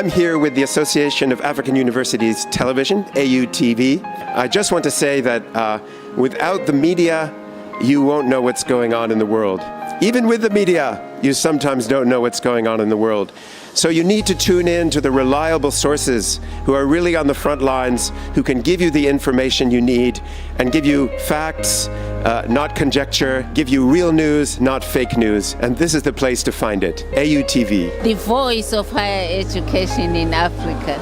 I'm here with the Association of African Universities Television, AUTV. I just want to say that without the media, you won't know what's going on in the world. Even with the media, you sometimes don't know what's going on in the world. So you need to tune in to the reliable sources who are really on the front lines, who can give you the information you need and give you facts, not conjecture, give you real news, not fake news. And this is the place to find it, AUTV. The voice of higher education in Africa.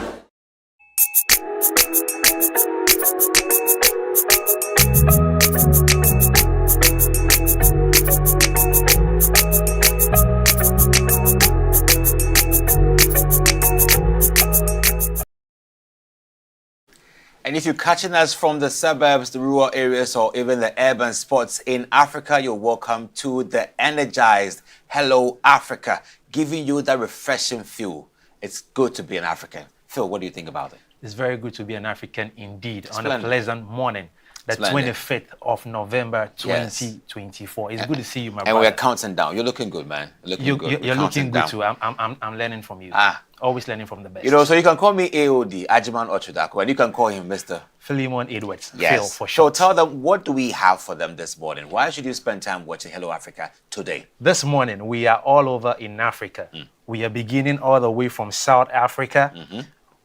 And if you're catching us from the suburbs, the rural areas, or even the urban spots in Africa, you're welcome to the energized Hello Africa, giving you that refreshing feel. It's good to be an African. Phil, what do you think about it? It's very good to be an African indeed. Splendid. On a pleasant morning, the Splendid. 25th of November 2024. It's good to see you, my brother. And we're counting down. You're looking good, man. You're looking good too. I'm learning from you. Always learning from the best. You know, so you can call me AOD, Agyemang Ochudako, and you can call him Mr. Philemon Edwards. Yes. Phil, for sure. So tell them, what do we have for them this morning? Why should you spend time watching Hello Africa today? This morning, we are all over in Africa. We are beginning all the way from South Africa.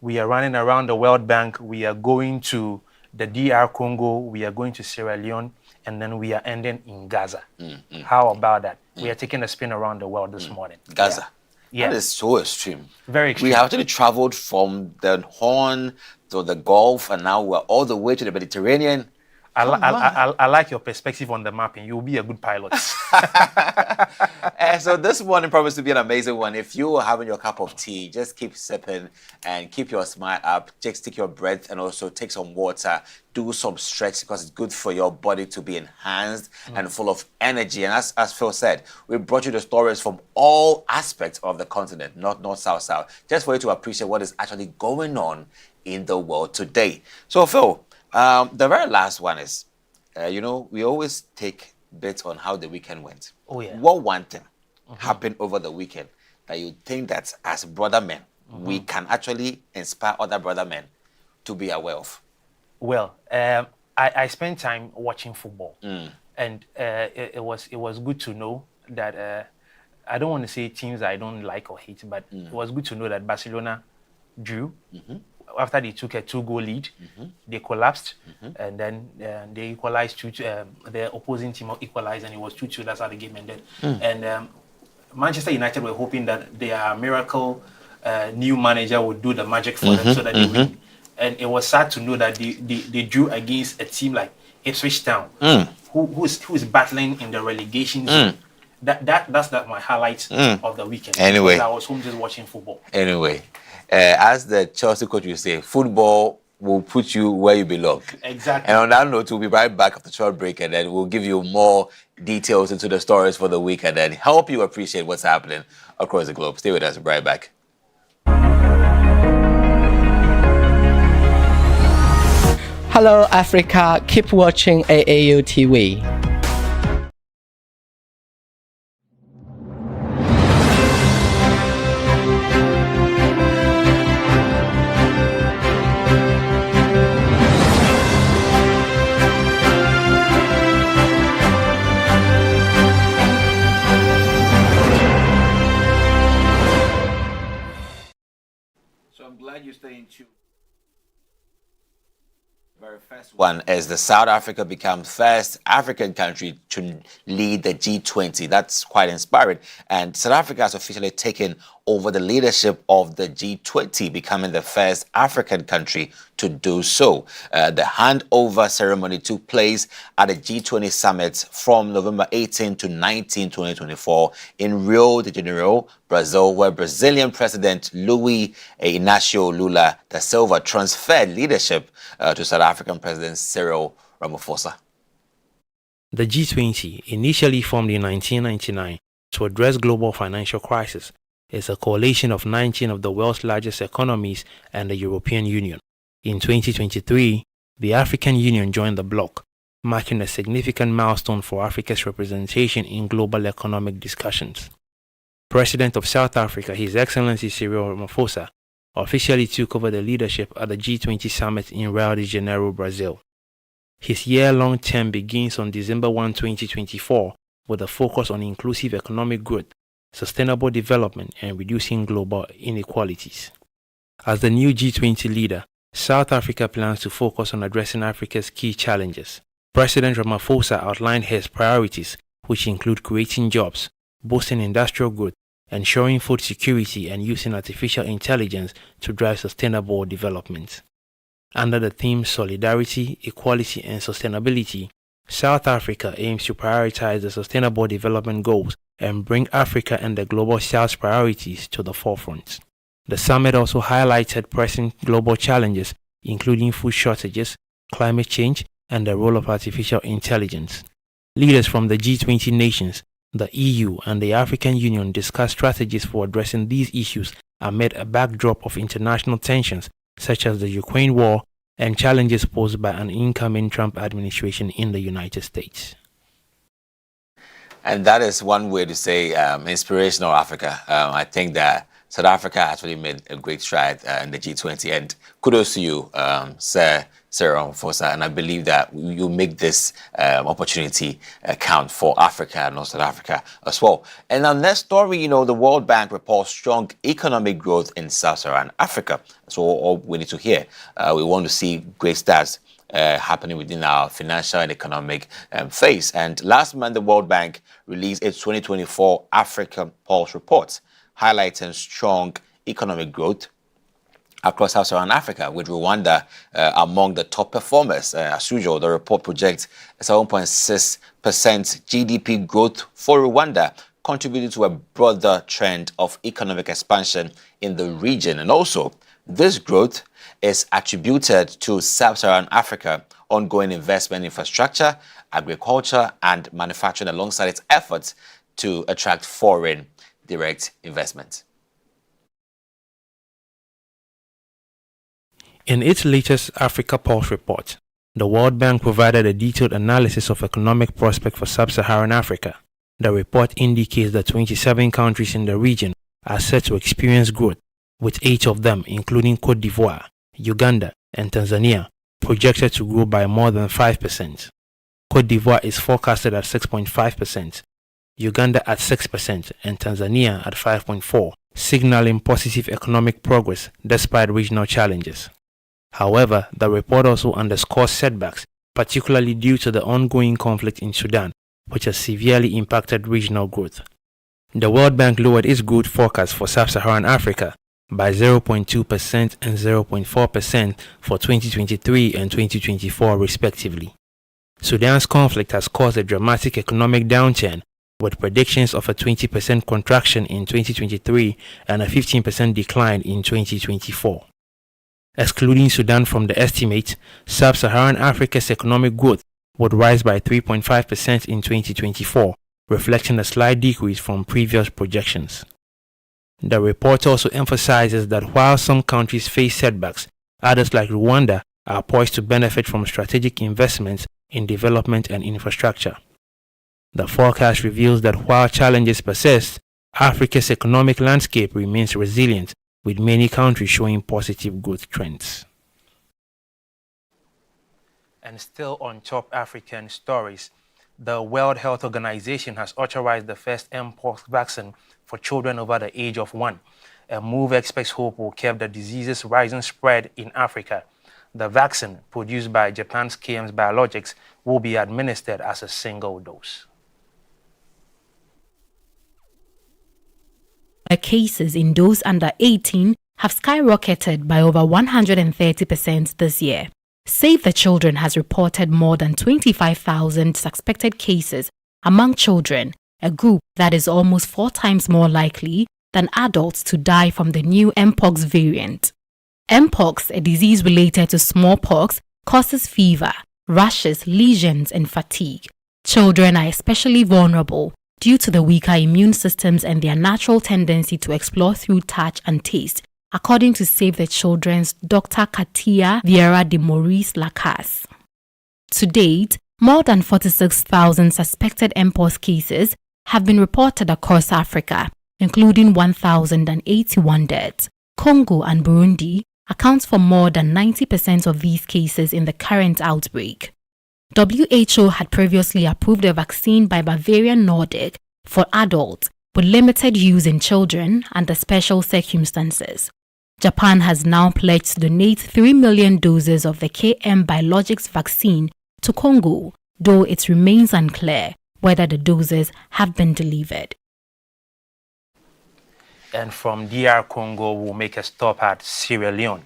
We are running around the World Bank. We are going to the DR Congo. We are going to Sierra Leone. And then we are ending in Gaza. How about that? We are taking a spin around the world this morning. Gaza. Yeah. That is so extreme. Very extreme. We have actually traveled from the Horn to the Gulf, and now we're all the way to the Mediterranean. I like your perspective on the mapping. You'll be a good pilot. And so this morning promised to be an amazing one. If you are having your cup of tea, just keep sipping and keep your smile up. Just take your breath and also take some water. Do some stretch because it's good for your body to be enhanced and full of energy. And as Phil said, we brought you the stories from all aspects of the continent, not north, south, south, just for you to appreciate what is actually going on in the world today. So Phil, the very last one is, you know, we always take bits on how the weekend went. Oh, yeah. What one thing happened over the weekend that you think that as brother men, we can actually inspire other brother men to be aware of? Well, I spent time watching football, and it was good to know that I don't want to say teams I don't like or hate, but it was good to know that Barcelona drew. After they took a 2-goal lead, they collapsed, and then they equalized. The opposing team equalized, and it was 2-2. That's how the game ended. And Manchester United were hoping that their miracle new manager would do the magic for them so that they win. And it was sad to know that they drew against a team like Ipswich Town, who is battling in the relegation zone. That's my highlight of the weekend. Anyway, I was home just watching football. Anyway, as the Chelsea coach will say, football will put you where you belong. Exactly. And on that note, we'll be right back after the short break, and then we'll give you more details into the stories for the week and then help you appreciate what's happening across the globe. Stay with us. We'll be right back. Hello Africa, keep watching AAU TV. So I'm glad you're staying tuned. Very first one as the South Africa becomes first African country to lead the G20. That's quite inspiring. And South Africa has officially taken over the leadership of the G20, becoming the first African country to do so. The handover ceremony took place at the G20 summit from November 18 to 19, 2024 in Rio de Janeiro, Brazil, where Brazilian President Luiz Inácio Lula da Silva transferred leadership to South African President Cyril Ramaphosa. The G20, initially formed in 1999 to address global financial crisis, is a coalition of 19 of the world's largest economies and the European Union. In 2023, the African Union joined the bloc, marking a significant milestone for Africa's representation in global economic discussions. President of South Africa, His Excellency Cyril Ramaphosa, officially took over the leadership at the G20 summit in Rio de Janeiro, Brazil. His year-long term begins on December 1, 2024, with a focus on inclusive economic growth, sustainable development, and reducing global inequalities. As the new G20 leader, South Africa plans to focus on addressing Africa's key challenges. President Ramaphosa outlined his priorities, which include creating jobs, boosting industrial growth, ensuring food security, and using artificial intelligence to drive sustainable development. Under the theme Solidarity, Equality, and Sustainability, South Africa aims to prioritize the Sustainable Development Goals and bring Africa and the Global South's priorities to the forefront. The summit also highlighted pressing global challenges, including food shortages, climate change, and the role of artificial intelligence. Leaders from the G20 nations, the EU, and the African Union discussed strategies for addressing these issues amid a backdrop of international tensions such as the Ukraine war and challenges posed by an incoming Trump administration in the United States. And that is one way to say inspirational Africa. I think that South Africa has really made a great stride in the G20, and kudos to you, Sir Ramaphosa. And I believe that you make this opportunity count for Africa and also South Africa as well. And our next story, the World Bank reports strong economic growth in Sub-Saharan Africa. That's all we need to hear. We want to see great stats happening within our financial and economic phase. And last month, the World Bank released its 2024 Africa Pulse report, highlighting strong economic growth across Sub-Saharan Africa, with Rwanda among the top performers. As usual, the report projects 7.6% GDP growth for Rwanda, contributing to a broader trend of economic expansion in the region. And also, this growth is attributed to Sub-Saharan Africa ongoing investment in infrastructure, agriculture, and manufacturing, alongside its efforts to attract foreign direct investment. In its latest Africa Pulse report, the World Bank provided a detailed analysis of economic prospects for Sub-Saharan Africa. The report indicates that 27 countries in the region are set to experience growth, with 8 of them, including Cote d'Ivoire, Uganda, and Tanzania, projected to grow by more than 5%. Cote d'Ivoire is forecasted at 6.5%, Uganda at 6%, and Tanzania at 5.4%, signaling positive economic progress despite regional challenges. However, the report also underscores setbacks, particularly due to the ongoing conflict in Sudan, which has severely impacted regional growth. The World Bank lowered its growth forecast for Sub-Saharan Africa by 0.2% and 0.4% for 2023 and 2024 respectively. Sudan's conflict has caused a dramatic economic downturn, with predictions of a 20% contraction in 2023 and a 15% decline in 2024. Excluding Sudan from the estimate, Sub-Saharan Africa's economic growth would rise by 3.5% in 2024, reflecting a slight decrease from previous projections. The report also emphasizes that while some countries face setbacks, others like Rwanda are poised to benefit from strategic investments in development and infrastructure. The forecast reveals that while challenges persist, Africa's economic landscape remains resilient, with many countries showing positive growth trends. And still on top African stories, the World Health Organization has authorized the first mpox vaccine for children over the age of 1, a move experts hope will curb the disease's rising spread in Africa. The vaccine, produced by Japan's KM's Biologics, will be administered as a single dose. Cases in those under 18 have skyrocketed by over 130% this year. Save the Children has reported more than 25,000 suspected cases among children, a group that is almost 4 times more likely than adults to die from the new mpox variant. Mpox, a disease related to smallpox, causes fever, rashes, lesions, and fatigue. Children are especially vulnerable due to the weaker immune systems and their natural tendency to explore through touch and taste, according to Save the Children's Dr. Katia Vieira de Maurice Lacasse. To date, more than 46,000 suspected mpox cases have been reported across Africa, including 1,081 deaths. Congo and Burundi account for more than 90% of these cases in the current outbreak. WHO had previously approved a vaccine by Bavarian Nordic for adults with limited use in children under special circumstances. Japan has now pledged to donate 3 million doses of the KM Biologics vaccine to Congo, though it remains unclear whether the doses have been delivered. And from DR Congo, we'll make a stop at Sierra Leone.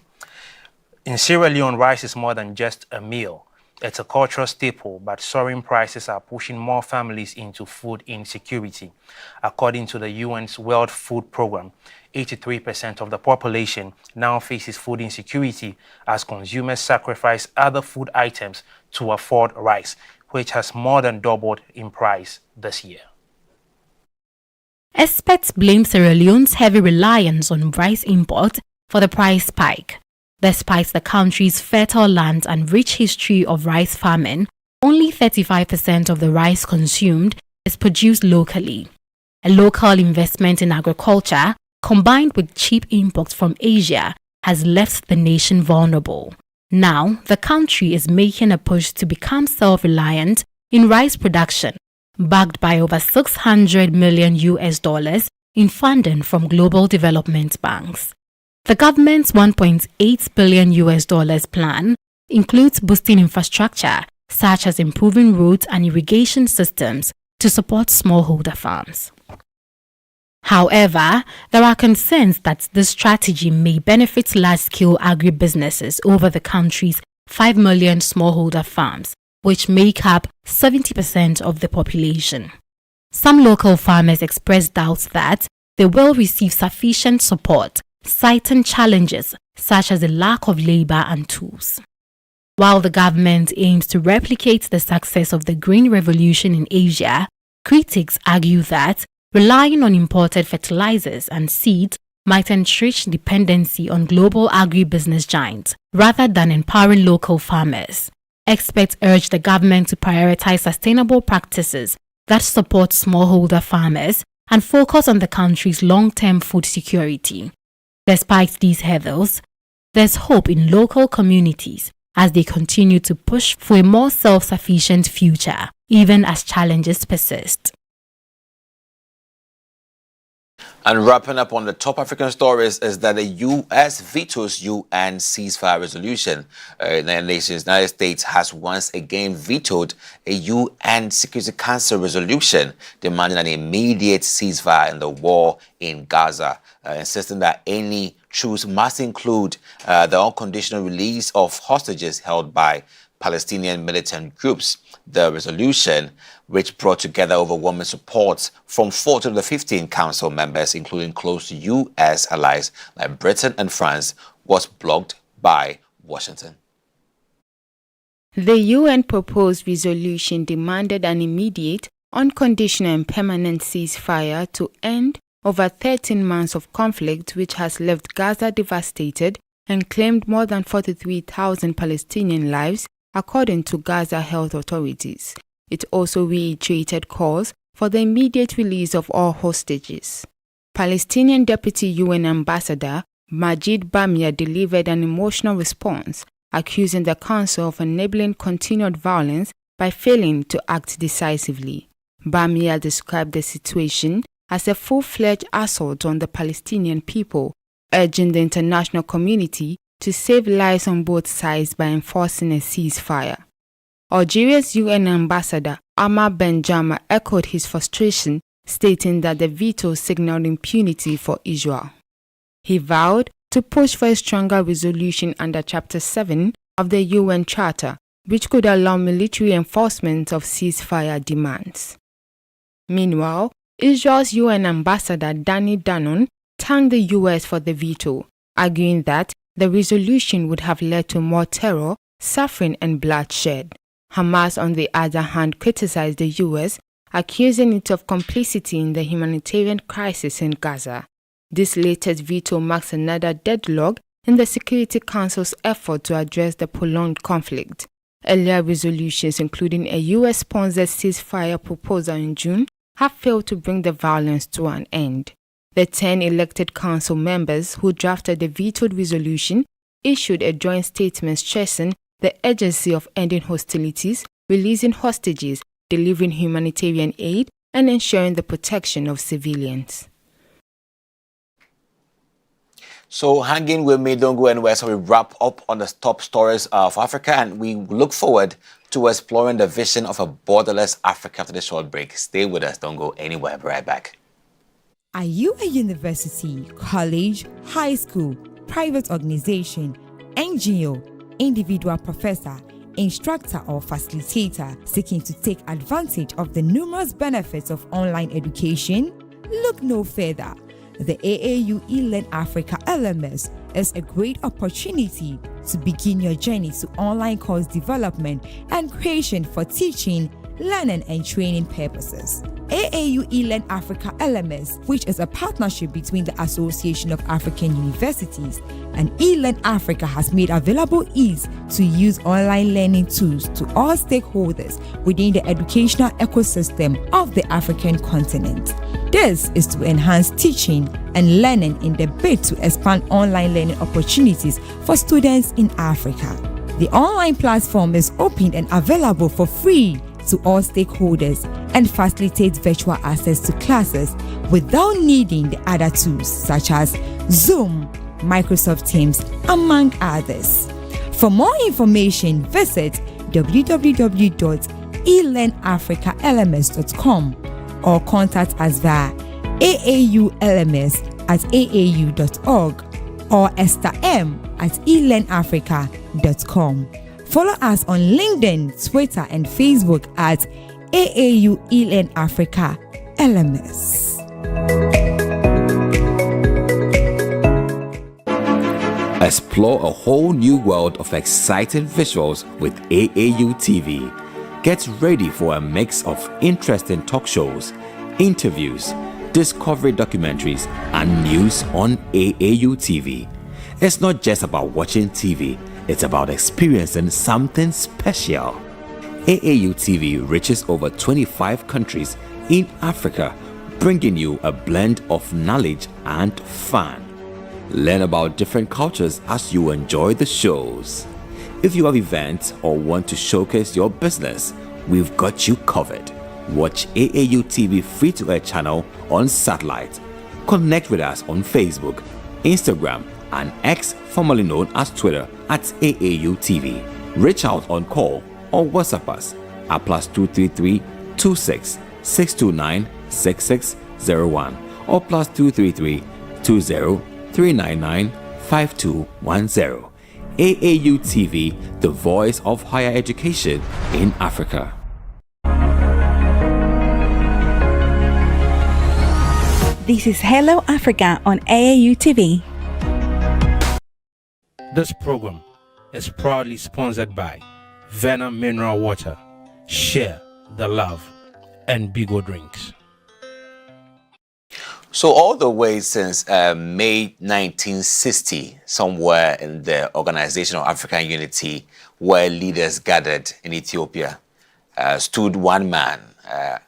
In Sierra Leone, rice is more than just a meal. It's a cultural staple, but soaring prices are pushing more families into food insecurity. According to the UN's World Food Programme, 83% of the population now faces food insecurity as consumers sacrifice other food items to afford rice, which has more than doubled in price this year. Experts blame Sierra Leone's heavy reliance on rice import for the price spike. Despite the country's fertile land and rich history of rice farming, only 35% of the rice consumed is produced locally. A local investment in agriculture, combined with cheap imports from Asia, has left the nation vulnerable. Now, the country is making a push to become self-reliant in rice production, backed by over $600 million in funding from global development banks. The government's $1.8 billion plan includes boosting infrastructure, such as improving roads and irrigation systems to support smallholder farms. However, there are concerns that this strategy may benefit large-scale agribusinesses over the country's 5 million smallholder farms, which make up 70% of the population. Some local farmers expressed doubts that they will receive sufficient support, citing challenges such as the lack of labor and tools. While the government aims to replicate the success of the Green Revolution in Asia, critics argue that relying on imported fertilizers and seeds might entrench dependency on global agribusiness giants rather than empowering local farmers. Experts urge the government to prioritize sustainable practices that support smallholder farmers and focus on the country's long-term food security. Despite these hurdles, there's hope in local communities as they continue to push for a more self-sufficient future, even as challenges persist. And wrapping up on the top African stories is that the U.S. vetoes UN ceasefire resolution. The United States has once again vetoed a UN Security Council resolution demanding an immediate ceasefire in the war in Gaza, insisting that any truce must include the unconditional release of hostages held by Palestinian militant groups. The resolution, which brought together overwhelming support from 14 of the 15 council members, including close U.S. allies like Britain and France, was blocked by Washington. The UN proposed resolution demanded an immediate, unconditional and permanent ceasefire to end over 13 months of conflict which has left Gaza devastated and claimed more than 43,000 Palestinian lives, according to Gaza health authorities. It also reiterated calls for the immediate release of all hostages. Palestinian Deputy UN Ambassador Majid Bamia delivered an emotional response, accusing the Council of enabling continued violence by failing to act decisively. Bamia described the situation as a full-fledged assault on the Palestinian people, urging the international community to save lives on both sides by enforcing a ceasefire. Algeria's UN ambassador Amar Benjama echoed his frustration, stating that the veto signaled impunity for Israel. He vowed to push for a stronger resolution under Chapter 7 of the UN Charter, which could allow military enforcement of ceasefire demands. Meanwhile, Israel's UN ambassador Danny Danon thanked the US for the veto, arguing that the resolution would have led to more terror, suffering and bloodshed. Hamas, on the other hand, criticized the US, accusing it of complicity in the humanitarian crisis in Gaza. This latest veto marks another deadlock in the Security Council's effort to address the prolonged conflict. Earlier resolutions, including a US-sponsored ceasefire proposal in June, have failed to bring the violence to an end. The 10 elected council members who drafted the vetoed resolution issued a joint statement stressing the urgency of ending hostilities, releasing hostages, delivering humanitarian aid, and ensuring the protection of civilians. So hanging with me, don't go anywhere. So we wrap up on the top stories of Africa, and we look forward to exploring the vision of a borderless Africa after the short break. Stay with us. Don't go anywhere. I'll be right back. Are you a university, college, high school, private organization, NGO, individual professor, instructor or facilitator seeking to take advantage of the numerous benefits of online education? Look no further. The AAU eLearn Africa LMS is a great opportunity to begin your journey to online course development and creation for teaching, learning and training purposes. AAU eLearn Africa LMS, which is a partnership between the Association of African Universities and eLearn Africa, has made available ease to use online learning tools to all stakeholders within the educational ecosystem of the African continent. This is to enhance teaching and learning in the bid to expand online learning opportunities for students in Africa. The online platform is open and available for free to all stakeholders and facilitates virtual access to classes without needing the other tools such as Zoom, Microsoft Teams, among others. For more information, visit www.elearnafricalms.com or contact us via aaulms@aau.org or estherm@elearnafrica.com. Follow us on LinkedIn, Twitter, and Facebook at AAU eLearn Africa LMS. Explore a whole new world of exciting visuals with AAU TV. Get ready for a mix of interesting talk shows, interviews, discovery documentaries, and news on AAU TV. It's not just about watching TV, it's about experiencing something special. AAU TV reaches over 25 countries in Africa, bringing you a blend of knowledge and fun. Learn about different cultures as you enjoy the shows. If you have events or want to showcase your business, we've got you covered. Watch AAU TV free-to-air channel on satellite. Connect with us on Facebook, Instagram, and X, formerly known as Twitter, at AAU TV. Reach out on call or WhatsApp us at +233 26 629 6601 or +233 20 399 5210. AAU TV, the voice of higher education in Africa. This is Hello Africa on AAU TV. This program is proudly sponsored by Venom Mineral Water, Share the Love, and Bigo Drinks. So all the way since May 1960, somewhere in the Organization of African Unity, where leaders gathered in Ethiopia, stood one man,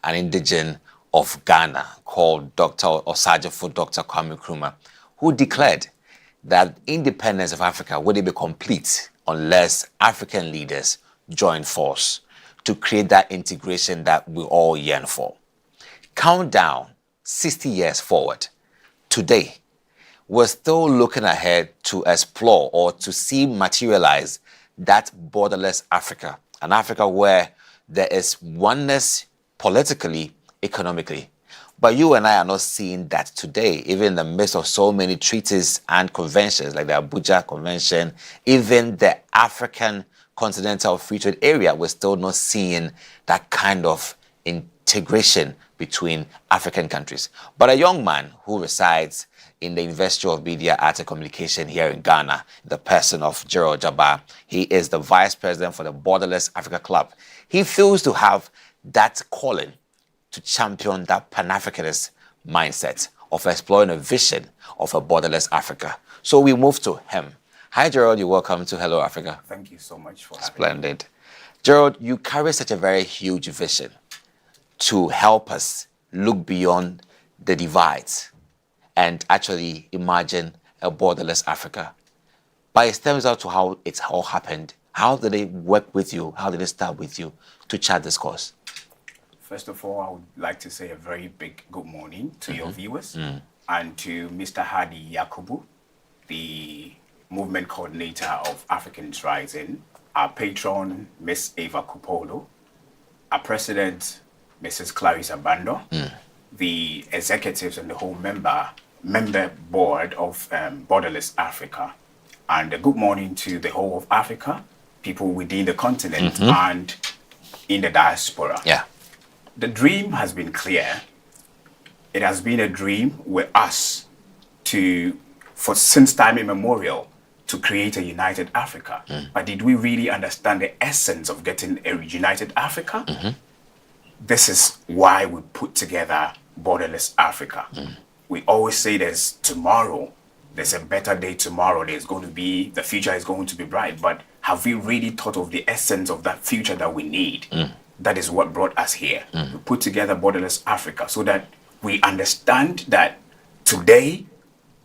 an indigene of Ghana called Dr. Osajifo Dr. Kwame Nkrumah, who declared that independence of Africa wouldn't be complete unless African leaders join force to create that integration that we all yearn for. Countdown 60 years forward. Today, we're still looking ahead to explore or to see materialize that borderless Africa, an Africa where there is oneness politically, economically. But you and I are not seeing that today, even in the midst of so many treaties and conventions like the Abuja Convention, even the African Continental Free Trade Area, we're still not seeing that kind of integration between African countries. But a young man who resides in the University of Media, Arts and Communication here in Ghana, the person of Gerald Jabbar, he is the vice president for the Borderless Africa Club. He feels to have that calling to champion that Pan-Africanist mindset of exploring a vision of a borderless Africa. So we move to him. Hi, Gerald. You're welcome to Hello Africa. Thank you so much for having me. Splendid. Gerald, you carry such a very huge vision to help us look beyond the divides and actually imagine a borderless Africa. But it stems out to how it's all happened. How did they work with you? How did they start with you to chart this course? First of all, I would like to say a very big good morning to your viewers and to Mr. Hadi Yakubu, the movement coordinator of Africans Rising, our patron, Miss Eva Kupolo, our president, Mrs. Clarissa Bando, the executives and the whole member board of Borderless Africa. And a good morning to the whole of Africa, people within the continent and in the diaspora. Yeah. The dream has been clear. It has been a dream with us for since time immemorial to create a united Africa. But did we really understand the essence of getting a united Africa? This is why we put together Borderless Africa. We always say there's tomorrow, there's a better day tomorrow, the future is going to be bright, but have we really thought of the essence of that future that we need? That is what brought us here. We put together Borderless Africa so that we understand that today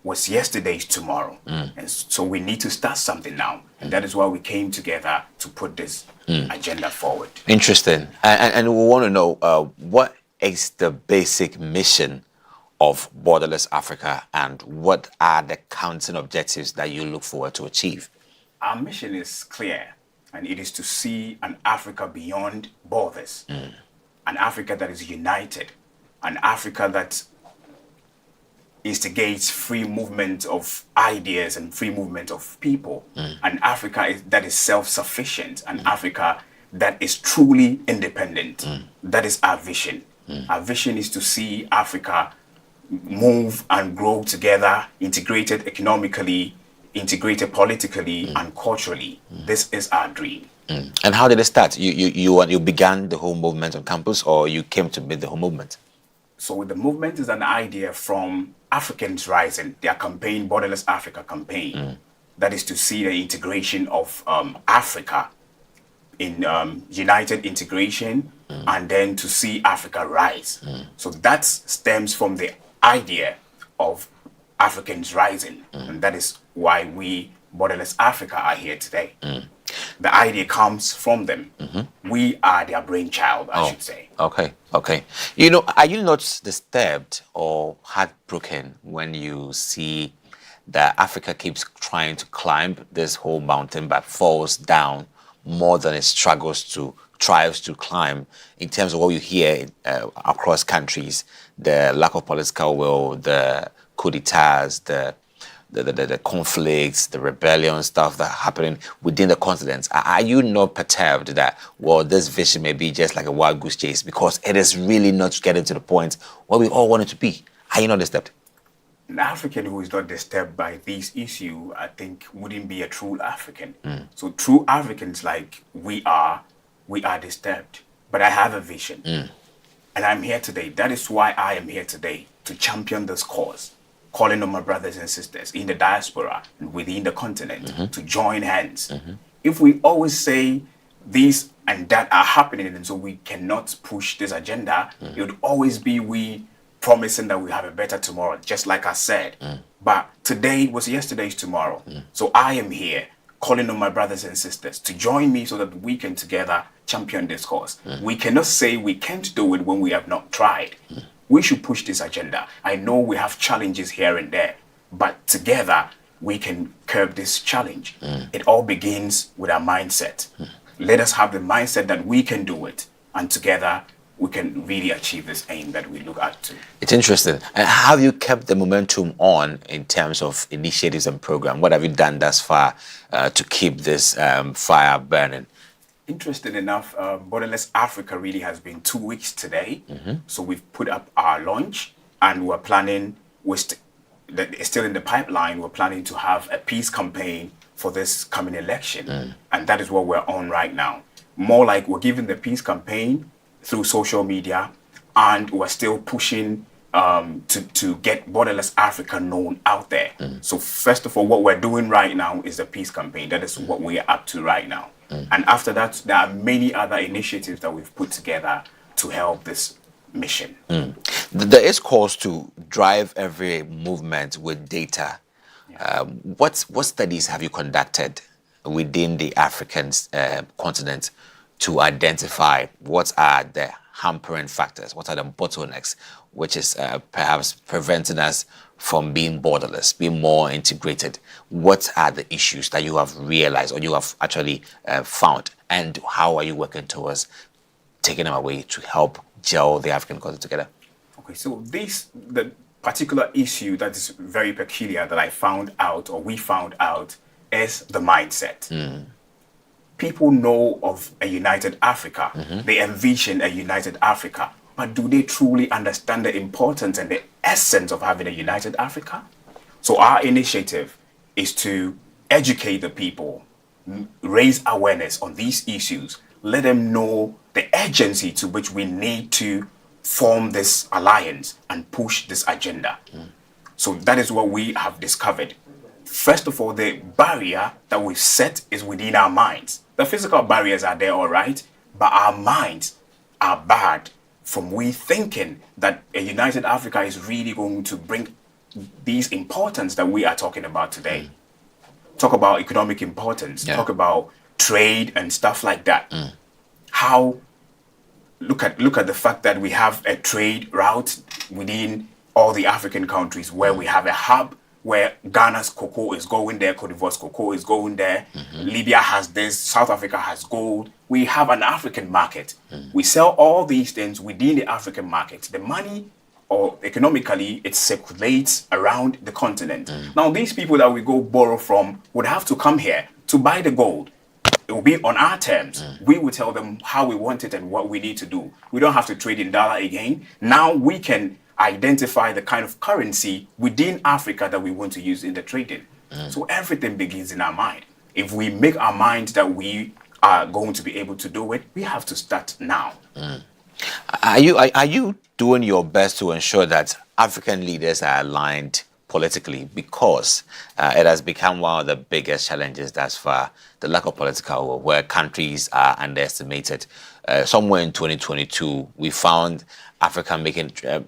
was yesterday's tomorrow. And so we need to start something now. And that is why we came together to put this agenda forward. Interesting. And we want to know what is the basic mission of Borderless Africa and what are the counting objectives that you look forward to achieve? Our mission is clear, and it is to see an Africa beyond borders, an Africa that is united, an Africa that instigates free movement of ideas and free movement of people, an Africa that is self-sufficient, an Africa that is truly independent. That is our vision. Our vision is to see Africa move and grow together, integrated economically, integrated politically and culturally. This is our dream. And how did it start? You began the whole movement on campus, or you came to build the whole movement? So the movement is an idea from Africans Rising, their campaign, Borderless Africa campaign. That is to see the integration of Africa in united integration, and then to see Africa rise. So that stems from the idea of Africans Rising, and that is why we, Borderless Africa, are here today. The idea comes from them. We are their brainchild, I should say. Okay. You know, are you not disturbed or heartbroken when you see that Africa keeps trying to climb this whole mountain but falls down more than it tries to climb, in terms of what you hear across countries, the lack of political will, the coup d'etats, the conflicts, the rebellion stuff that happening within the continents? Are you not perturbed that, well, this vision may be just like a wild goose chase because it is really not getting to the point where we all want it to be? Are you not disturbed? An African who is not disturbed by this issue, I think, wouldn't be a true African. So true Africans like we are disturbed. But I have a vision. And I'm here today. That is why I am here today, to champion this cause, calling on my brothers and sisters in the diaspora and within the continent to join hands. If we always say these and that are happening, and so we cannot push this agenda, it would always be we promising that we have a better tomorrow, just like I said. But today was yesterday's tomorrow. So I am here calling on my brothers and sisters to join me so that we can together champion this cause. We cannot say we can't do it when we have not tried. We should push this agenda. I know we have challenges here and there, but together we can curb this challenge. It all begins with our mindset. Let us have the mindset that we can do it, and together we can really achieve this aim that we look at to. It's interesting. And how have you kept the momentum on in terms of initiatives and programs? What have you done thus far to keep this fire burning? Interesting enough, Borderless Africa really has been 2 weeks today. So we've put up our launch, and we're planning, that is still in the pipeline, we're planning to have a peace campaign for this coming election. And that is what we're on right now. More like we're giving the peace campaign through social media, and we're still pushing to get Borderless Africa known out there. So first of all, what we're doing right now is the peace campaign. That is what we are up to right now. And after that, there are many other initiatives that we've put together to help this mission. There is calls to drive every movement with data. What studies have you conducted within the African continent to identify what are the hampering factors, what are the bottlenecks, which is perhaps preventing us from being borderless, being more integrated? What are the issues that you have realized or you have actually found, and how are you working towards taking them away to help gel the African continent together? Okay, so the particular issue that is very peculiar that I found out, or we found out, is the mindset. People know of a united Africa. They envision a united Africa. But do they truly understand the importance and the essence of having a united Africa? So our initiative is to educate the people, raise awareness on these issues, let them know the urgency to which we need to form this alliance and push this agenda. So that is what we have discovered. First of all, the barrier that we've set is within our minds. The physical barriers are there, all right, but our minds are bad from we thinking that a united Africa is really going to bring these importance that we are talking about today. Talk about economic importance, talk about trade and stuff like that. How look at the fact that we have a trade route within all the African countries where we have a hub where Ghana's cocoa is going there, Cote d'Ivoire's cocoa is going there, Libya has this, South Africa has gold. We have an African market. We sell all these things within the African market. The money, or economically, it circulates around the continent. Now, these people that we go borrow from would have to come here to buy the gold. It will be on our terms. We will tell them how we want it and what we need to do. We don't have to trade in dollar again. Now we can identify the kind of currency within Africa that we want to use in the trading. So everything begins in our mind. If we make our mind that we are going to be able to do it, we have to start now. Are you doing your best to ensure that African leaders are aligned politically, because it has become one of the biggest challenges thus far, the lack of political will, where countries are underestimated. Somewhere in 2022, we found Africa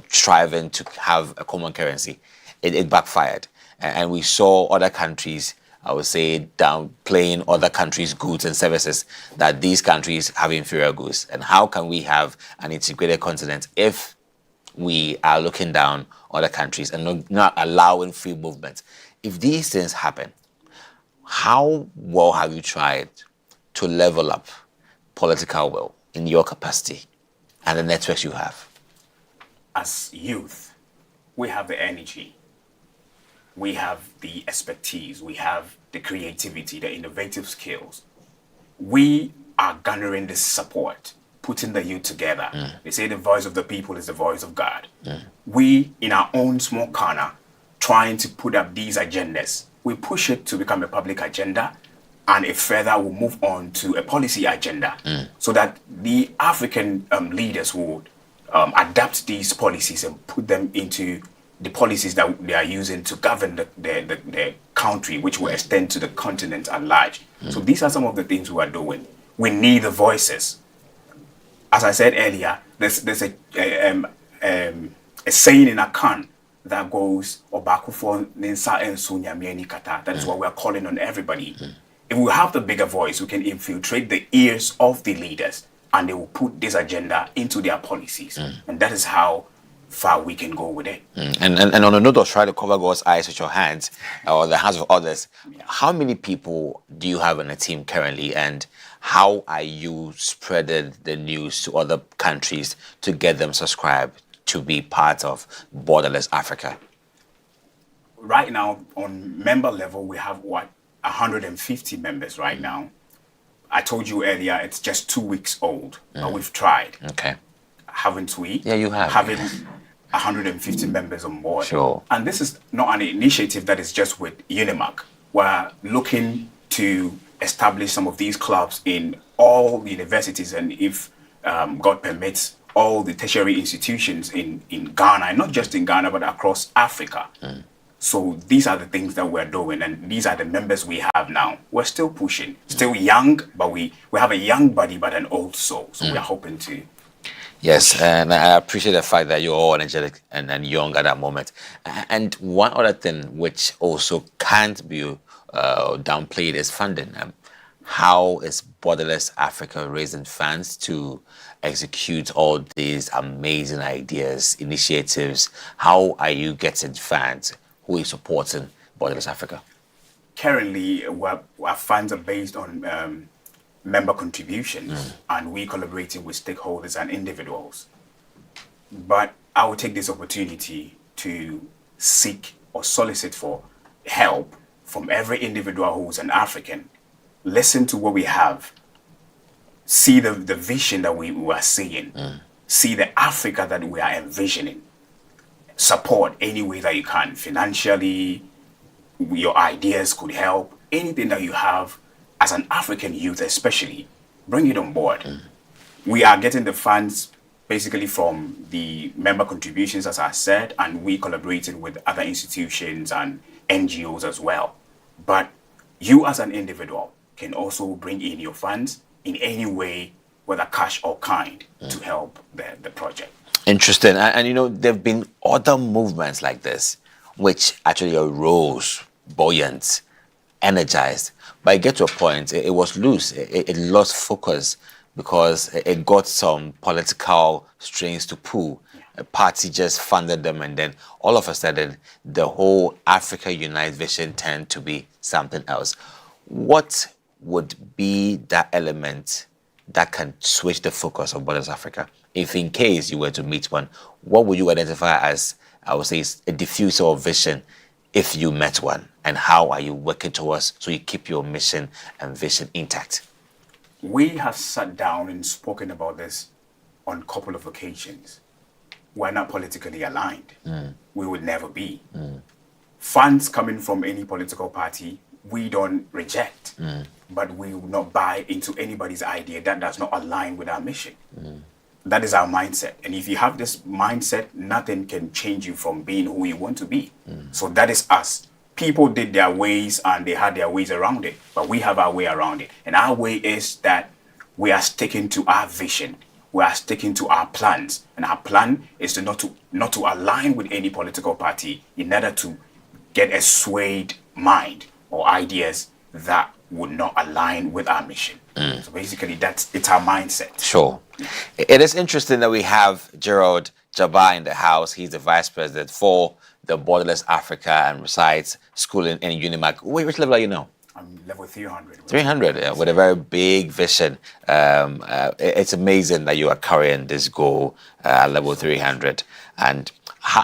striving to have a common currency. It backfired. And we saw other countries, I would say, downplaying other countries' goods and services, that these countries have inferior goods. And how can we have an integrated continent if we are looking down other countries and not allowing free movement? If these things happen, how well have you tried to level up political will in your capacity and the networks you have? As youth, we have the energy, we have the expertise, we have the creativity, the innovative skills. We are garnering this support, putting the youth together. They say the voice of the people is the voice of God. We, in our own small corner, trying to put up these agendas, we push it to become a public agenda, and if further, we'll move on to a policy agenda, so that the African leaders would adapt these policies and put them into the policies that they are using to govern the country, which will extend to the continent at large. So these are some of the things we are doing. We need the voices. As I said earlier, there's a saying in Akan that goes, "Obakufo ninsa ensu nyamieni kata." That is what we are calling on everybody. If we have the bigger voice, we can infiltrate the ears of the leaders, and they will put this agenda into their policies. And that is how far we can go with it. And on a note of trying to cover God's eyes with your hands or the hands of others, how many people do you have in a team currently, and how are you spreading the news to other countries to get them subscribed to be part of Borderless Africa? Right now, on member level, we have 150 members right now. I told you earlier, it's just 2 weeks old, but we've tried. Okay. Haven't we? Yeah, you have. Having 150 members on board. Sure. And this is not an initiative that is just with Unimac. We're looking to establish some of these clubs in all universities, and if God permits, all the tertiary institutions in Ghana, and not just in Ghana, but across Africa. So these are the things that we're doing, and these are the members we have now. We're still pushing, still young, but we have a young body but an old soul. So we're hoping to. Yes, and I appreciate the fact that you're all energetic and young at that moment. And one other thing which also can't be downplayed is funding. How is Borderless Africa raising funds to execute all these amazing ideas, initiatives? How are you getting funds? Who is supporting Borderless Africa? Currently, our funds are based on member contributions, and we collaborating with stakeholders and individuals. But I will take this opportunity to seek or solicit for help from every individual who's an African. Listen to what we have. See the vision that we are seeing. See the Africa that we are envisioning. Support any way that you can. Financially, your ideas could help. Anything that you have as an African youth especially, bring it on board. We are getting the funds basically from the member contributions, as I said, and we collaborating with other institutions and NGOs as well. But you as an individual can also bring in your funds in any way, whether cash or kind, to help the project. Interesting. And you know, there have been other movements like this, which actually arose buoyant, energized. But it get to a point, it was loose. It lost focus because it got some political strings to pull. A party just funded them, and then all of a sudden, the whole Africa Unite vision turned to be something else. What would be that element that can switch the focus of Borderless Africa? If in case you were to meet one, what would you identify as, I would say, a diffuser of vision if you met one? And how are you working towards so you keep your mission and vision intact? We have sat down and spoken about this on a couple of occasions. We're not politically aligned. We would never be. Funds coming from any political party, we don't reject. But we will not buy into anybody's idea that does not align with our mission. That is our mindset. And if you have this mindset, nothing can change you from being who you want to be. So that is us. People did their ways and they had their ways around it, but we have our way around it. And our way is that we are sticking to our vision. We are sticking to our plans. And our plan is to not to align with any political party in order to get a swayed mind or ideas that would not align with our mission. So basically, it's our mindset. Sure. It is interesting that we have Gerald Jabbar in the house. He's the vice president for the Borderless Africa and resides school in Unimac. Which level are you now? I'm level 300. 300, yeah, with a very big vision. It's amazing that you are carrying this goal at level 300. And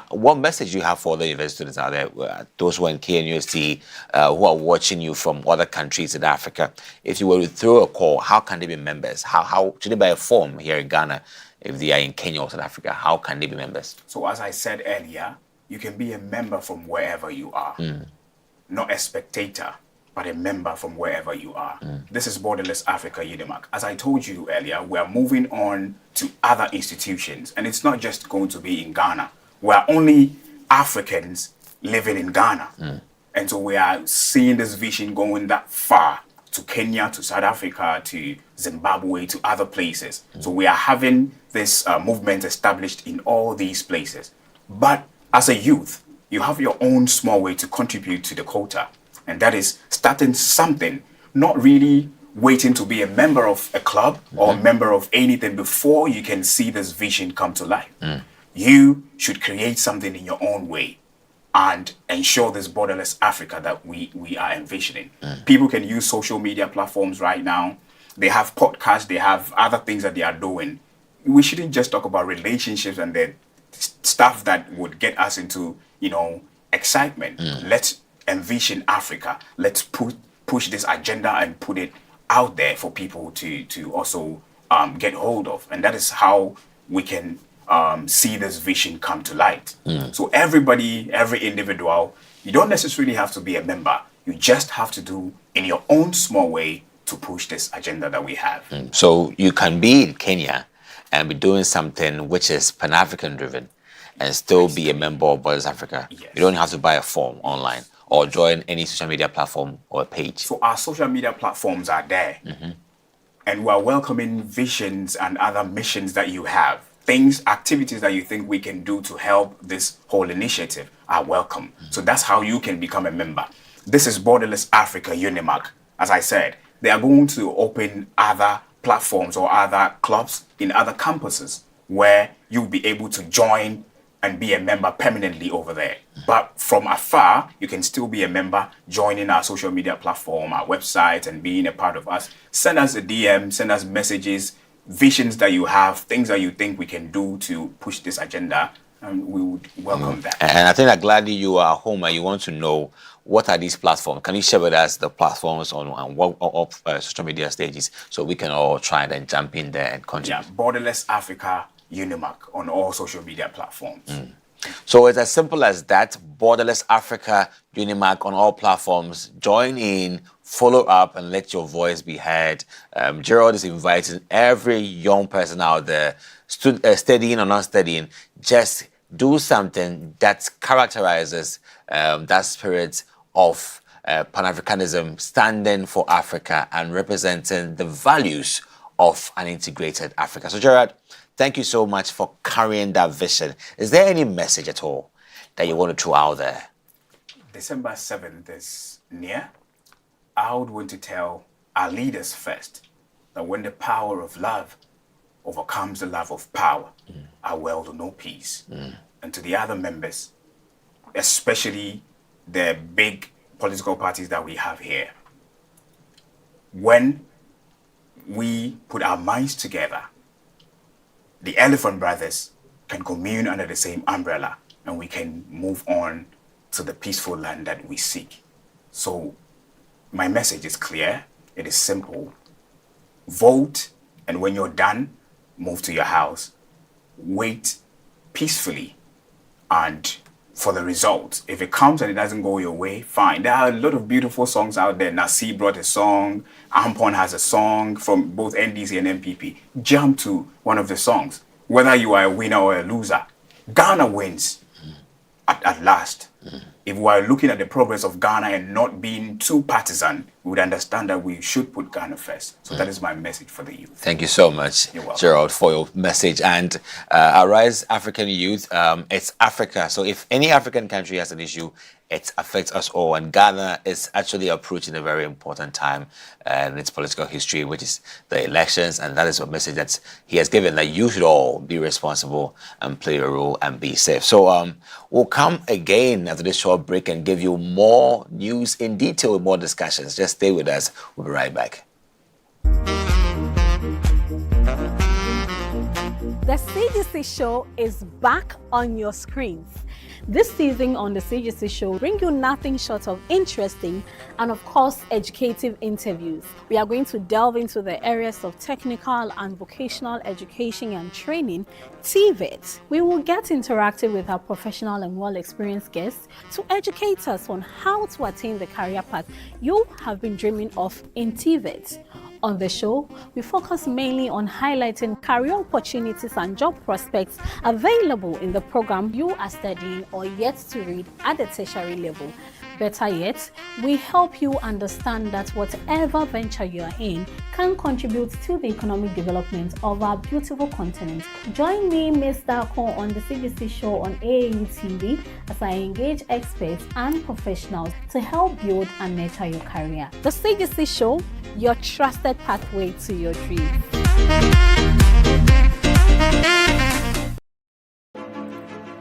what message do you have for the university students out there, those who are in KNUST, who are watching you from other countries in Africa? If you were to throw a call, how can they be members? How should they buy a form here in Ghana if they are in Kenya or South Africa? How can they be members? So as I said earlier, you can be a member from wherever you are. Not a spectator, but a member from wherever you are. This is Borderless Africa Unimac. As I told you earlier, we are moving on to other institutions, and it's not just going to be in Ghana. We are only Africans living in Ghana. And so we are seeing this vision going that far to Kenya, to South Africa, to Zimbabwe, to other places. So we are having this movement established in all these places. But as a youth, you have your own small way to contribute to the quota. And that is starting something, not really waiting to be a member of a club or a member of anything before you can see this vision come to life. You should create something in your own way and ensure this borderless Africa that we are envisioning. People can use social media platforms right now. They have podcasts, they have other things that they are doing. We shouldn't just talk about relationships and the stuff that would get us into, excitement. Let's envision Africa. Let's push this agenda and put it out there for people to also get hold of. And that is how we can see this vision come to light. So everybody, every individual, you don't necessarily have to be a member. You just have to do in your own small way to push this agenda that we have. So you can be in Kenya and be doing something which is Pan-African driven and still be a member of Borderless Africa. Yes. You don't have to buy a form online or join any social media platform or a page. So our social media platforms are there. And we are welcoming visions and other missions that you have. activities that you think we can do to help this whole initiative are welcome. So that's how you can become a member. This is Borderless Africa Unimac. As I said, they are going to open other platforms or other clubs in other campuses where you'll be able to join and be a member permanently over there. But from afar, you can still be a member, joining our social media platform, our website, and being a part of us. Send us a DM, send us messages, visions that you have, things that you think we can do to push this agenda, and we would welcome that. And I think that gladly you are home and you want to know what are these platforms. Can you share with us the platforms on what social media stages so we can all try and then jump in there and contribute? Yeah, Borderless Africa Unimac on all social media platforms. So it's as simple as that. Borderless Africa Unimac on all platforms. Join in, follow up, and let your voice be heard. Gerald is inviting every young person out there, studying or not studying, just do something that characterizes that spirit of Pan-Africanism, standing for Africa and representing the values of an integrated Africa. So Gerald, thank you so much for carrying that vision. Is there any message at all that you want to throw out there? December 7th is near. I would want to tell our leaders first that when the power of love overcomes the love of power, our world will know peace. And to the other members, especially the big political parties that we have here, when we put our minds together, the Elephant Brothers can commune under the same umbrella and we can move on to the peaceful land that we seek. So my message is clear. It is simple. Vote, and when you're done, move to your house. Wait peacefully and for the results. If it comes and it doesn't go your way, fine. There are a lot of beautiful songs out there. Nasi brought a song. Ampon has a song from both NDC and MPP. Jump to one of the songs. Whether you are a winner or a loser, Ghana wins at last. If we are looking at the progress of Ghana and not being too partisan, we would understand that we should put Ghana first. So that is my message for the youth. Thank you so much, Gerald, for your message. And Arise African Youth, it's Africa. So if any African country has an issue, it affects us all. And Ghana is actually approaching a very important time in its political history, which is the elections. And that is a message that he has given, that you should all be responsible and play a role and be safe. So we'll come again after this short break and give you more news in detail with more discussions. Just stay with us. We'll be right back. The CGC Show is back on your screens. This season on the CGC Show bring you nothing short of interesting and of course educative interviews. We are going to delve into the areas of technical and vocational education and training, TVET. We will get interactive with our professional and well-experienced guests to educate us on how to attain the career path you have been dreaming of in TVET. On the show, we focus mainly on highlighting career opportunities and job prospects available in the program you are studying or yet to read at the tertiary level. Better yet, we help you understand that whatever venture you are in can contribute to the economic development of our beautiful continent. Join me, Ms. Darko, on the CGC Show on AAU TV as I engage experts and professionals to help build and nurture your career. The CGC Show, your trusted pathway to your dreams.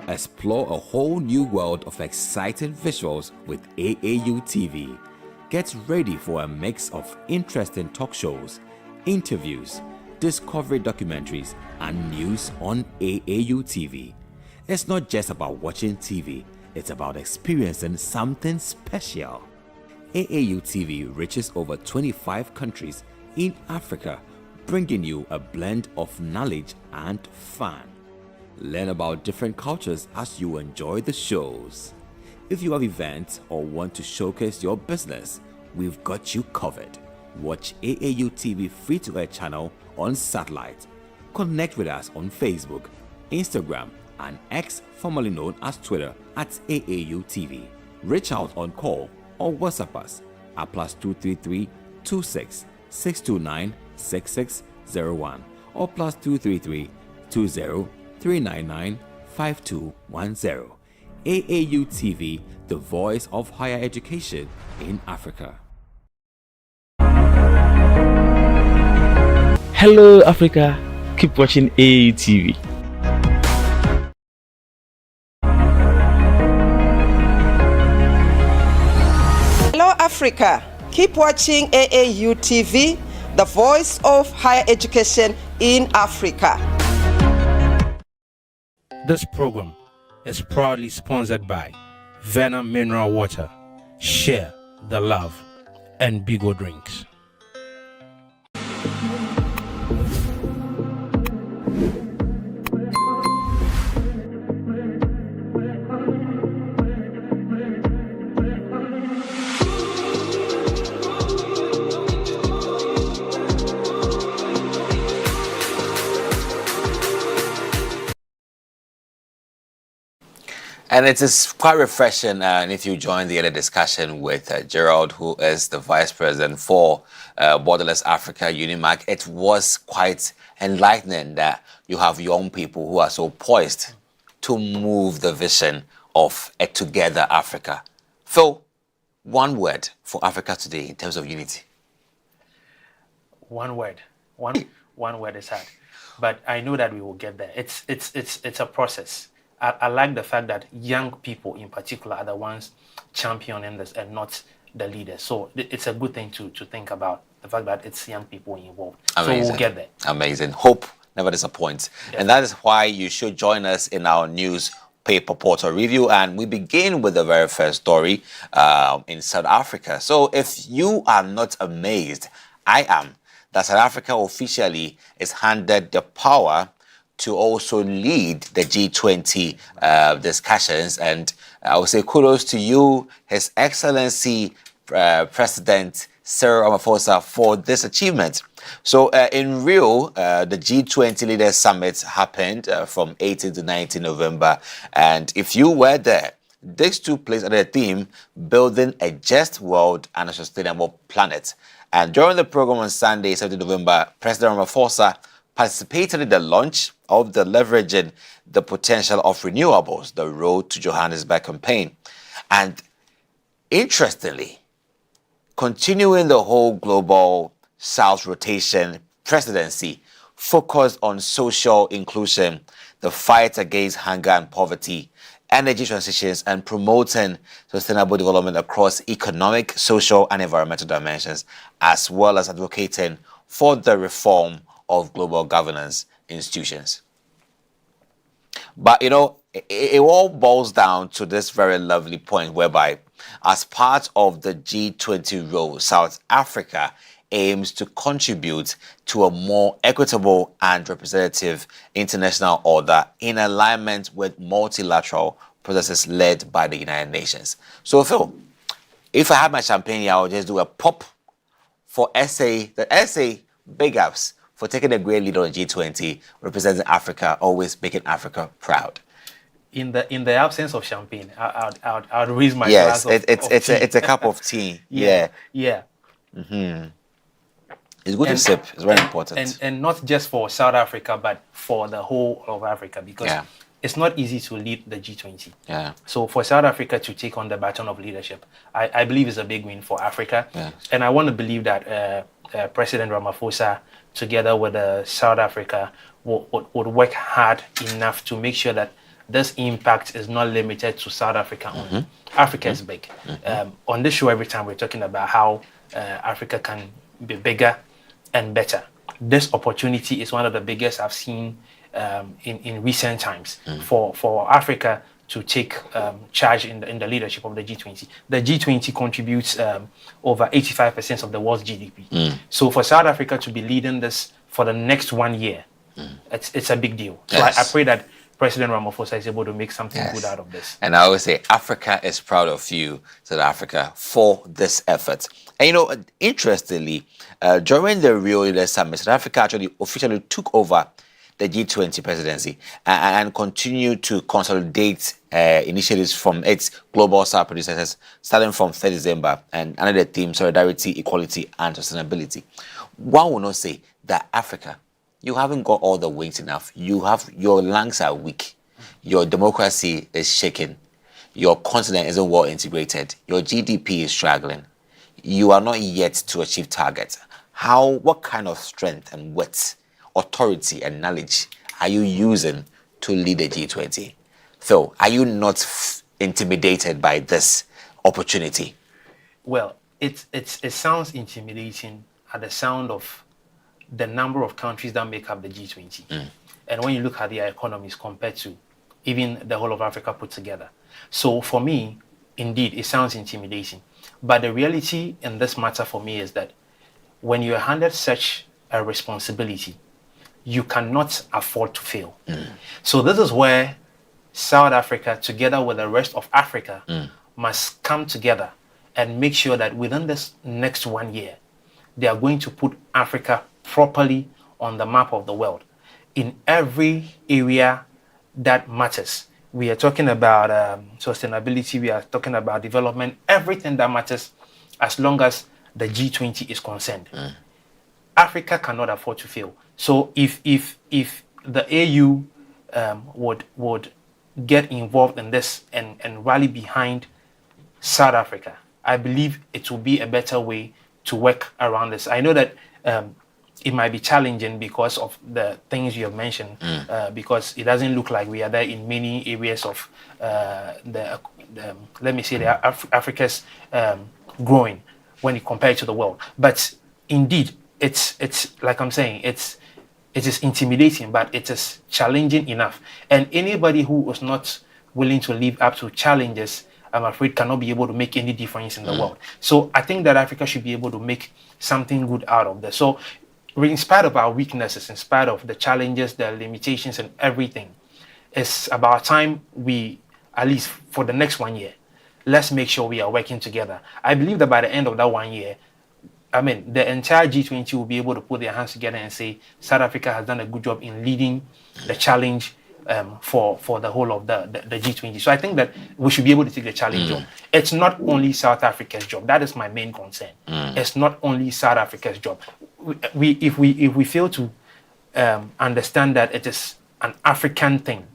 Explore a whole new world of exciting visuals with AAU TV. Get ready for a mix of interesting talk shows, interviews, discovery documentaries, and news on AAU TV. It's not just about watching TV, it's about experiencing something special. AAU TV reaches over 25 countries in Africa, bringing you a blend of knowledge and fun. Learn about different cultures as you enjoy the shows. If you have events or want to showcase your business, we've got you covered. Watch AAU TV free-to-air channel on satellite. Connect with us on Facebook, Instagram, and X, formerly known as Twitter, at AAU TV. Reach out on call or WhatsApp us at +233 26 629 6601 or +233 820-399-5210. AAU TV, the voice of higher education in Africa. Hello, Africa. Keep watching AAU TV. Hello, Africa. Keep watching AAU TV, the voice of higher education in Africa. This program is proudly sponsored by Venom Mineral Water, Share the Love, and Bigo Drinks. And it is quite refreshing, and if you join the other discussion with Gerald, who is the Vice President for Borderless Africa, Unimac, it was quite enlightening that you have young people who are so poised to move the vision of a together Africa. Phil, one word for Africa today in terms of unity. One word. One word is hard. But I know that we will get there. It's a process. I like the fact that young people in particular are the ones championing this and not the leaders. So it's a good thing to think about, the fact that it's young people involved. Amazing. So we'll get there. Amazing. Hope never disappoints. Yes. And that is why you should join us in our newspaper portal review. And we begin with the very first story in South Africa. So if you are not amazed, I am, that South Africa officially is handed the power to also lead the G20 discussions. And I would say kudos to you, His Excellency President Cyril Ramaphosa, for this achievement. So in Rio, the G20 Leaders Summit happened from 18 to 19 November. And if you were there, this took place under the theme, Building a Just World and a Sustainable Planet. And during the program on Sunday, 17 November, President Ramaphosa participated in the launch of the Leveraging the Potential of Renewables, the Road to Johannesburg campaign. And interestingly, continuing the whole Global South Rotation presidency focused on social inclusion, the fight against hunger and poverty, energy transitions, and promoting sustainable development across economic, social, and environmental dimensions, as well as advocating for the reform of global governance institutions. But, you know, it all boils down to this very lovely point whereby, as part of the G20 role, South Africa aims to contribute to a more equitable and representative international order in alignment with multilateral processes led by the United Nations. So, Phil, if I had my champagne here, I would just do a pop for SA, the SA big ups for taking a great lead on G20, representing Africa, always making Africa proud. In the absence of champagne, I'd raise my glass of it's a cup of tea. Yeah. Mm-hmm. It's good to sip. It's very important. And not just for South Africa, but for the whole of Africa, because it's not easy to lead the G20. Yeah. So for South Africa to take on the baton of leadership, I believe is a big win for Africa. Yeah. And I want to believe that President Ramaphosa, together with South Africa, would work hard enough to make sure that this impact is not limited to South Africa only. Africa is big. On this show, every time we're talking about how Africa can be bigger and better. This opportunity is one of the biggest I've seen in recent times for Africa to take charge in the leadership of the G20. The G20 contributes over 85% of the world's GDP. So for South Africa to be leading this for the next 1 year, it's a big deal. So I pray that President Ramaphosa is able to make something good out of this. And I always say, Africa is proud of you, South Africa, for this effort. And, you know, interestingly, during the Rio Leaders Summit, South Africa actually officially took over the G20 presidency and continue to consolidate initiatives from its global South predecessors, starting from 3rd December and under the theme Solidarity, Equality, and Sustainability. One will not say that Africa you haven't got all the wings enough. Your lungs are weak. Your democracy is shaken. Your continent isn't well integrated. Your GDP is struggling. You are not yet to achieve targets. What kind of strength and wit, authority and knowledge are you using to lead the G20? So, are you not intimidated by this opportunity? Well, it sounds intimidating at the sound of the number of countries that make up the G20. And when you look at their economies compared to even the whole of Africa put together. So for me, indeed, it sounds intimidating. But the reality in this matter for me is that when you are handed such a responsibility, you cannot afford to fail. So this is where South Africa, together with the rest of Africa, must come together and make sure that within this next 1 year, they are going to put Africa properly on the map of the world in every area that matters. We are talking about sustainability, we are talking about development, everything that matters as long as the G20 is concerned. Africa cannot afford to fail. So if the AU would get involved in this and rally behind South Africa, I believe it will be a better way to work around this. I know that it might be challenging because of the things you have mentioned, because it doesn't look like we are there in many areas of Africa's growing when you compare it to the world. But indeed, it's like I'm saying, it is intimidating, but it is challenging enough. And anybody who is not willing to live up to challenges, I'm afraid, cannot be able to make any difference in the world. So I think that Africa should be able to make something good out of this. So in spite of our weaknesses, in spite of the challenges, the limitations and everything, it's about time we, at least for the next 1 year, let's make sure we are working together. I believe that by the end of that 1 year, the entire G20 will be able to put their hands together and say, South Africa has done a good job in leading the challenge for the whole of the G20. So I think that we should be able to take the challenge on. It's not only South Africa's job. That is my main concern. It's not only South Africa's job. If we fail to understand that it is an African thing,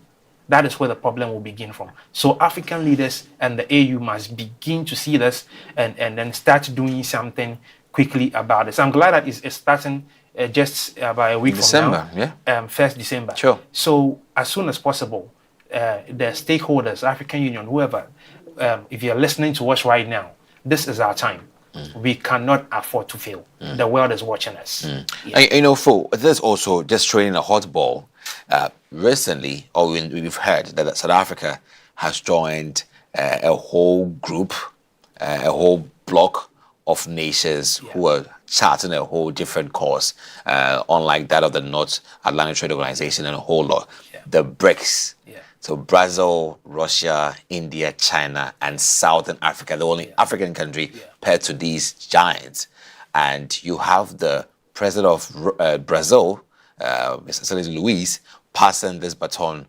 that is where the problem will begin from. So African leaders and the AU must begin to see this and then start doing something quickly about this. I'm glad that it's starting just about a week from now. 1st December. Sure. So as soon as possible, the stakeholders, African Union, whoever, if you're listening to us right now, this is our time. We cannot afford to fail. The world is watching us. For this also just training a hot ball. Recently, we've heard that South Africa has joined a whole group, a whole block of nations who are charting a whole different course, unlike that of the North Atlantic Trade Organization and a whole lot. The BRICS. So Brazil, Russia, India, China, and Southern Africa, the only African country paired to these giants. And you have the president of Brazil, Mr. Luiz, passing this baton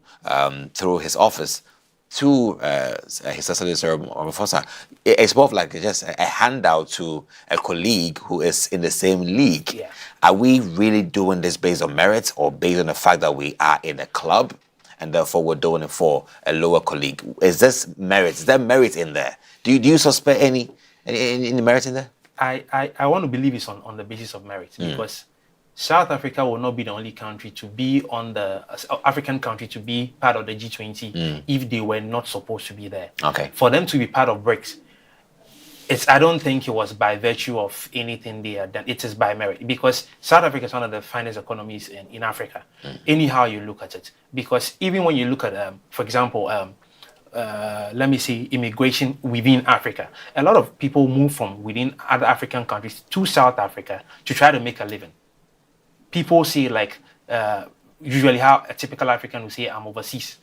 through his office to His Excellency Ramaphosa. It's more of like just a handout to a colleague who is in the same league. Are we really doing this based on merit or based on the fact that we are in a club and therefore we're doing it for a lower colleague? Is this merit? Is there merit in there? Do you suspect any merit in there? I want to believe it's on the basis of merit, because South Africa will not be the only country to be on the African country to be part of the G20 if they were not supposed to be there. Okay. For them to be part of BRICS, I don't think it was by virtue of anything they had done. It is by merit, because South Africa is one of the finest economies in Africa. Anyhow you look at it, because even when you look at, for example, let me see, immigration within Africa, a lot of people move from within other African countries to South Africa to try to make a living. People say, like, usually how a typical African will say, I'm overseas,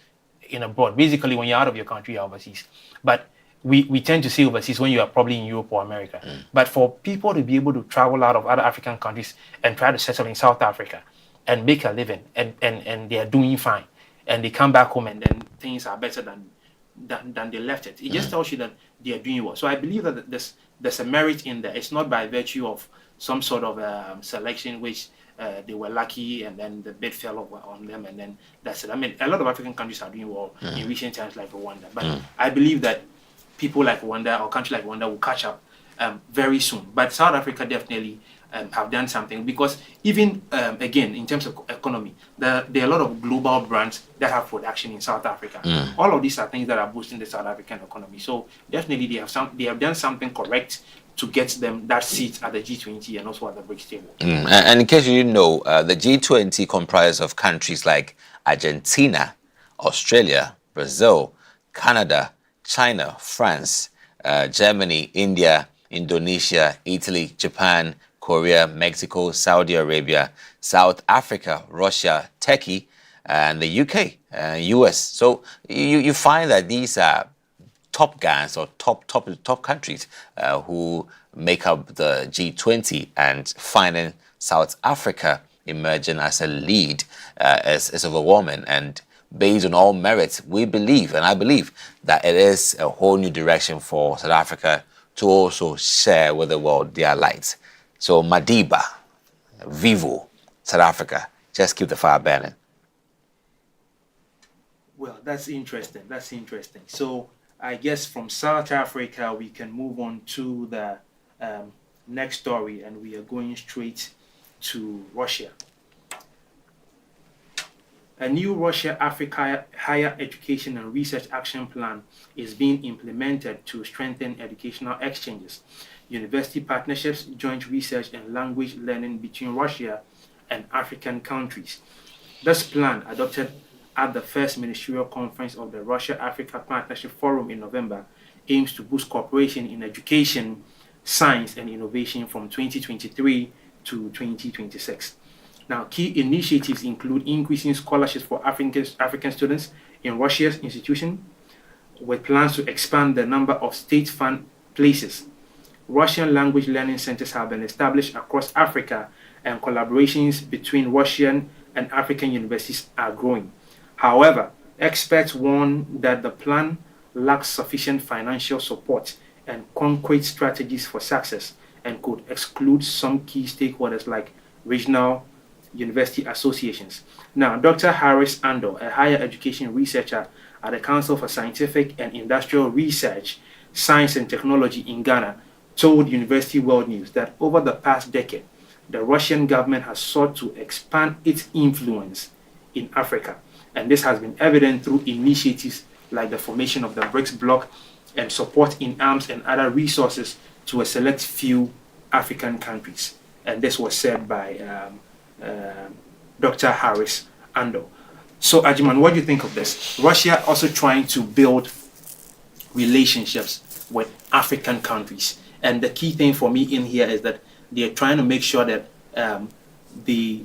in abroad. Basically, when you're out of your country, you're overseas. But we tend to say overseas when you are probably in Europe or America. But for people to be able to travel out of other African countries and try to settle in South Africa and make a living, and they are doing fine, and they come back home and then things are better than than they left it. It just tells you that they are doing well. So I believe that there's a merit in there. It's not by virtue of some sort of selection which they were lucky and then the bid fell on them and then that's it. I mean, a lot of African countries are doing well in recent times, like Rwanda. But I believe that people like Rwanda or countries like Rwanda will catch up very soon. But South Africa definitely have done something because even again in terms of economy, there are a lot of global brands that have production in South Africa. All of these are things that are boosting the South African economy. So definitely they have done something correct to get them that seat at the G20 and also at the BRICS table. And in case you didn't know, the G20 comprises of countries like Argentina, Australia, Brazil, Canada, China, France, Germany, India, Indonesia, Italy, Japan, Korea, Mexico, Saudi Arabia, South Africa, Russia, Turkey, and the UK, US. So you find that these are top guys or top countries who make up the G20, and finding South Africa emerging as a lead is overwhelming. And based on all merits, we believe, and I believe, that it is a whole new direction for South Africa to also share with the world their light. So Madiba, Vivo, South Africa, just keep the fire burning. Well, that's interesting. So I guess from South Africa, we can move on to the next story, and we are going straight to Russia. A new Russia-Africa Higher Education and Research Action Plan is being implemented to strengthen educational exchanges, university partnerships, joint research, and language learning between Russia and African countries. This plan, adopted at the first ministerial conference of the Russia-Africa Partnership Forum in November, aims to boost cooperation in education, science, and innovation from 2023 to 2026. Now, key initiatives include increasing scholarships for African students in Russia's institution, with plans to expand the number of state-funded places. Russian language learning centers have been established across Africa, and collaborations between Russian and African universities are growing. However, experts warn that the plan lacks sufficient financial support and concrete strategies for success, and could exclude some key stakeholders like regional university associations. Now, Dr. Harris Ando, a higher education researcher at the Council for Scientific and Industrial Research, Science and Technology in Ghana, told University World News that over the past decade, the Russian government has sought to expand its influence in Africa. And this has been evident through initiatives like the formation of the BRICS bloc and support in arms and other resources to a select few African countries. And this was said by Dr. Harris Ando. So, Agyemang, what do you think of this? Russia also trying to build relationships with African countries. And the key thing for me in here is that they're trying to make sure that the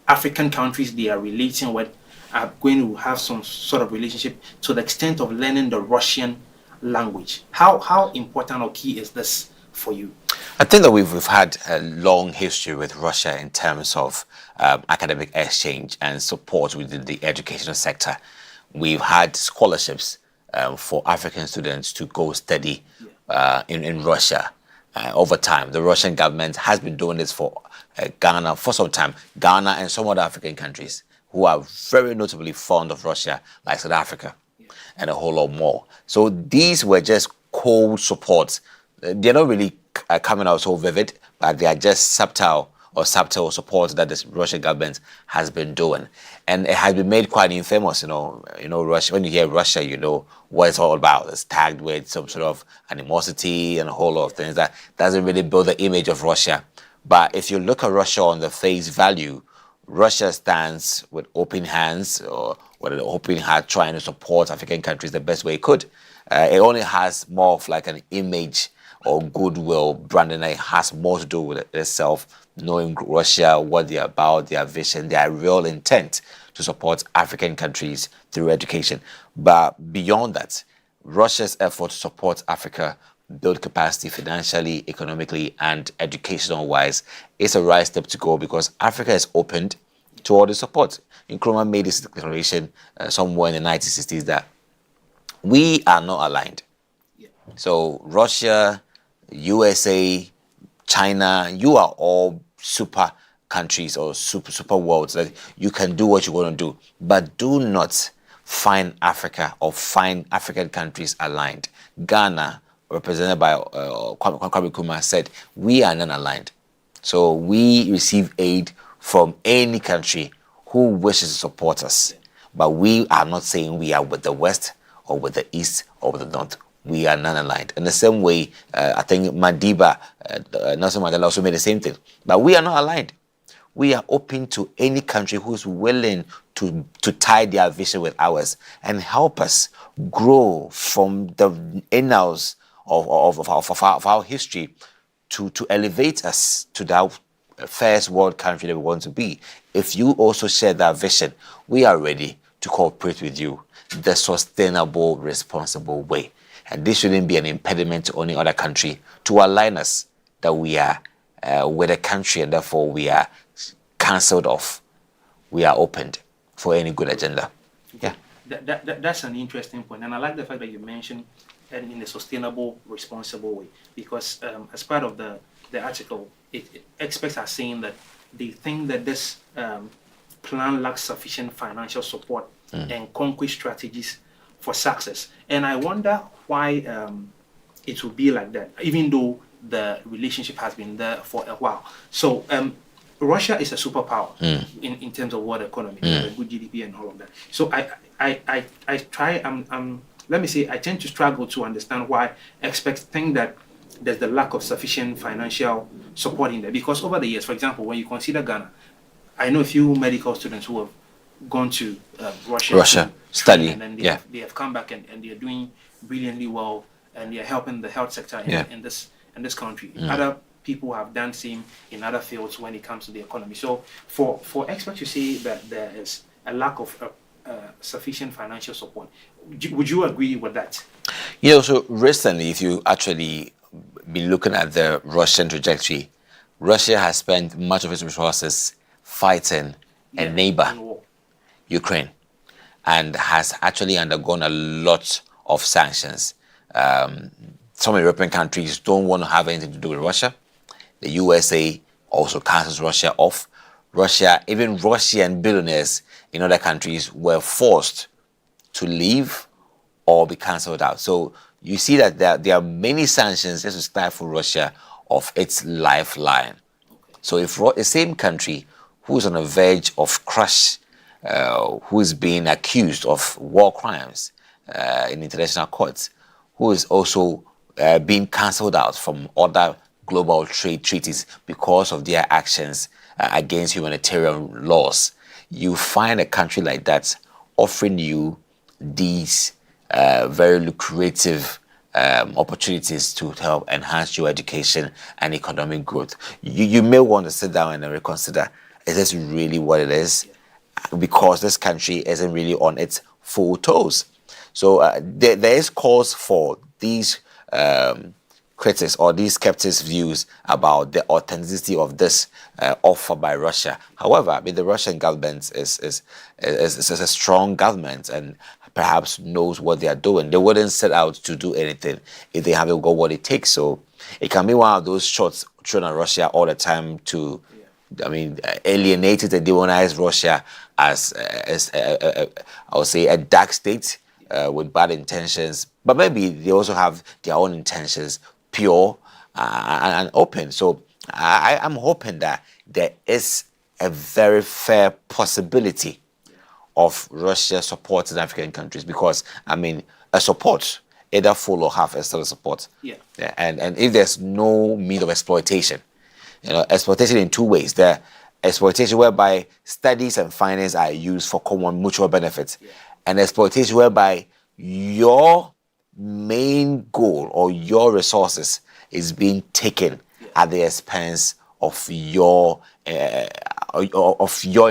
African countries they are relating with are going to have some sort of relationship to the extent of learning the Russian language. How important or key is this for you? I think that we've had a long history with Russia in terms of academic exchange and support within the educational sector. We've had scholarships for African students to go study in Russia over time. The Russian government has been doing this for Ghana for some time. Ghana and some other African countries who are very notably fond of Russia, like South Africa, and a whole lot more. So these were just cold supports. They're not really coming out so vivid, but they are just subtle support that the Russian government has been doing. And it has been made quite infamous, you know, Russia. When you hear Russia, you know what it's all about. It's tagged with some sort of animosity and a whole lot of things that doesn't really build the image of Russia. But if you look at Russia on the face value, Russia stands with open hands, or with an open heart, trying to support African countries the best way it could. It only has more of like an image or goodwill branding. It has more to do with itself, knowing Russia, what they're about, their vision, their real intent to support African countries through education. But beyond that, Russia's effort to support Africa, build capacity financially, economically, and educational-wise is a right step to go, because Africa is opened to all the support. Nkrumah made this declaration somewhere in the 1960s that we are not aligned. So Russia, USA, China, you are all super countries or super worlds that you can do what you want to do, but do not find Africa or find African countries aligned. Ghana, represented by Kwame Nkrumah, said we are not aligned. So we receive aid from any country who wishes to support us, but we are not saying we are with the West or with the East or with the North. We are non-aligned. In the same way, I think Madiba, Nelson Mandela also made the same thing. But we are not aligned. We are open to any country who's willing to tie their vision with ours and help us grow from the annals of our history to elevate us to that first world country that we want to be. If you also share that vision, we are ready to cooperate with you the sustainable, responsible way. And this shouldn't be an impediment to any other country to align us that we are with a country and therefore we are cancelled off. We are opened for any good agenda. Yeah. That's an interesting point. And I like the fact that you mentioned in a sustainable, responsible way. Because as part of the article, experts are saying that they think that this plan lacks sufficient financial support and concrete strategies for success. And I wonder why it will be like that, even though the relationship has been there for a while. So Russia is a superpower in terms of world economy, a good GDP and all of that. So I tend to struggle to understand why experts think that there's the lack of sufficient financial support in there. Because over the years, for example, when you consider Ghana, I know a few medical students who have gone to Russia study, and then they have come back and they are doing brilliantly well, and they are helping the health sector in this country. Other people have done same in other fields when it comes to the economy. So for experts to say that there is a lack of sufficient financial support, would you agree with that? You know, so recently, if you actually be looking at the Russian trajectory, Russia has spent much of its resources fighting a neighbor, Ukraine, and has actually undergone a lot of sanctions. Some European countries don't want to have anything to do with Russia. The USA also cancels Russia off. Even Russian billionaires in other countries were forced to leave or be cancelled out. So you see that there are many sanctions just to stifle Russia of its lifeline. So if the same country who is on the verge of crush, who is being accused of war crimes in international courts, who is also being cancelled out from other global trade treaties because of their actions against humanitarian laws, you find a country like that offering you these very lucrative opportunities to help enhance your education and economic growth. You may want to sit down and reconsider, is this really what it is? Because this country isn't really on its full toes. So there is cause for these critics or these skeptics' views about the authenticity of this offer by Russia. However, I mean, the Russian government is a strong government and perhaps knows what they are doing. They wouldn't set out to do anything if they haven't got what it takes. So it can be one of those shots thrown at Russia all the time to, alienate it and demonize Russia as I would say, a dark state with bad intentions. But maybe they also have their own intentions, pure and open. So I'm hoping that there is a very fair possibility of Russia supporting African countries, because a support, either full or half, is still a support. And if there's no means of exploitation, exploitation in two ways. There exploitation whereby studies and finance are used for common mutual benefit, and exploitation whereby your main goal or your resources is being taken at the expense of your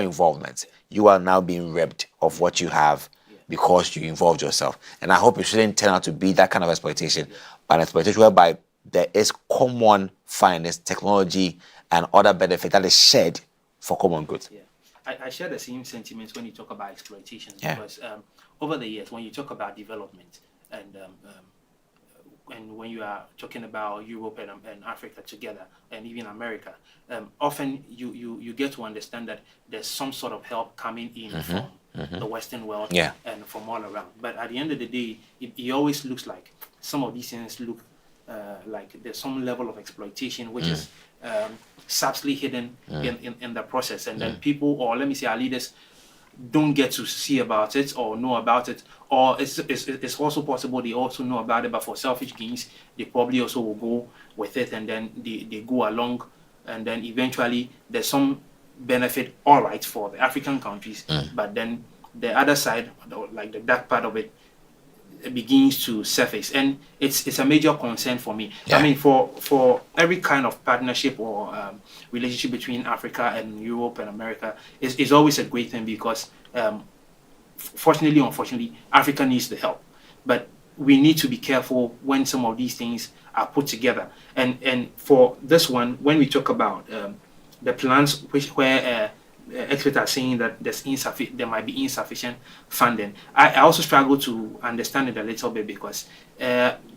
involvement. You are now being robbed of what you have because you involved yourself. And I hope it shouldn't turn out to be that kind of exploitation, but an exploitation whereby there is common finance, technology, and other benefit that is shared for common good. I share the same sentiments when you talk about exploitation, because over the years, when you talk about development, and when you are talking about Europe and Africa together, and even America, often you get to understand that there's some sort of help coming in from the Western world and from all around. But at the end of the day, it always looks like some of these things look like there's some level of exploitation, which is subtly hidden in the process. And then people, or let me say our leaders, don't get to see about it or know about it, or it's also possible they also know about it, but for selfish gains, they probably also will go with it, and then they go along, and then eventually there's some benefit, all right, for the African countries, but then the other side, like the dark part of it, begins to surface, and it's a major concern for me. I mean, for every kind of partnership or relationship between Africa and Europe and America is always a great thing, because fortunately or unfortunately, Africa needs the help, but we need to be careful when some of these things are put together. And for this one, when we talk about the plans where experts are saying that there might be insufficient funding, I also struggle to understand it a little bit, because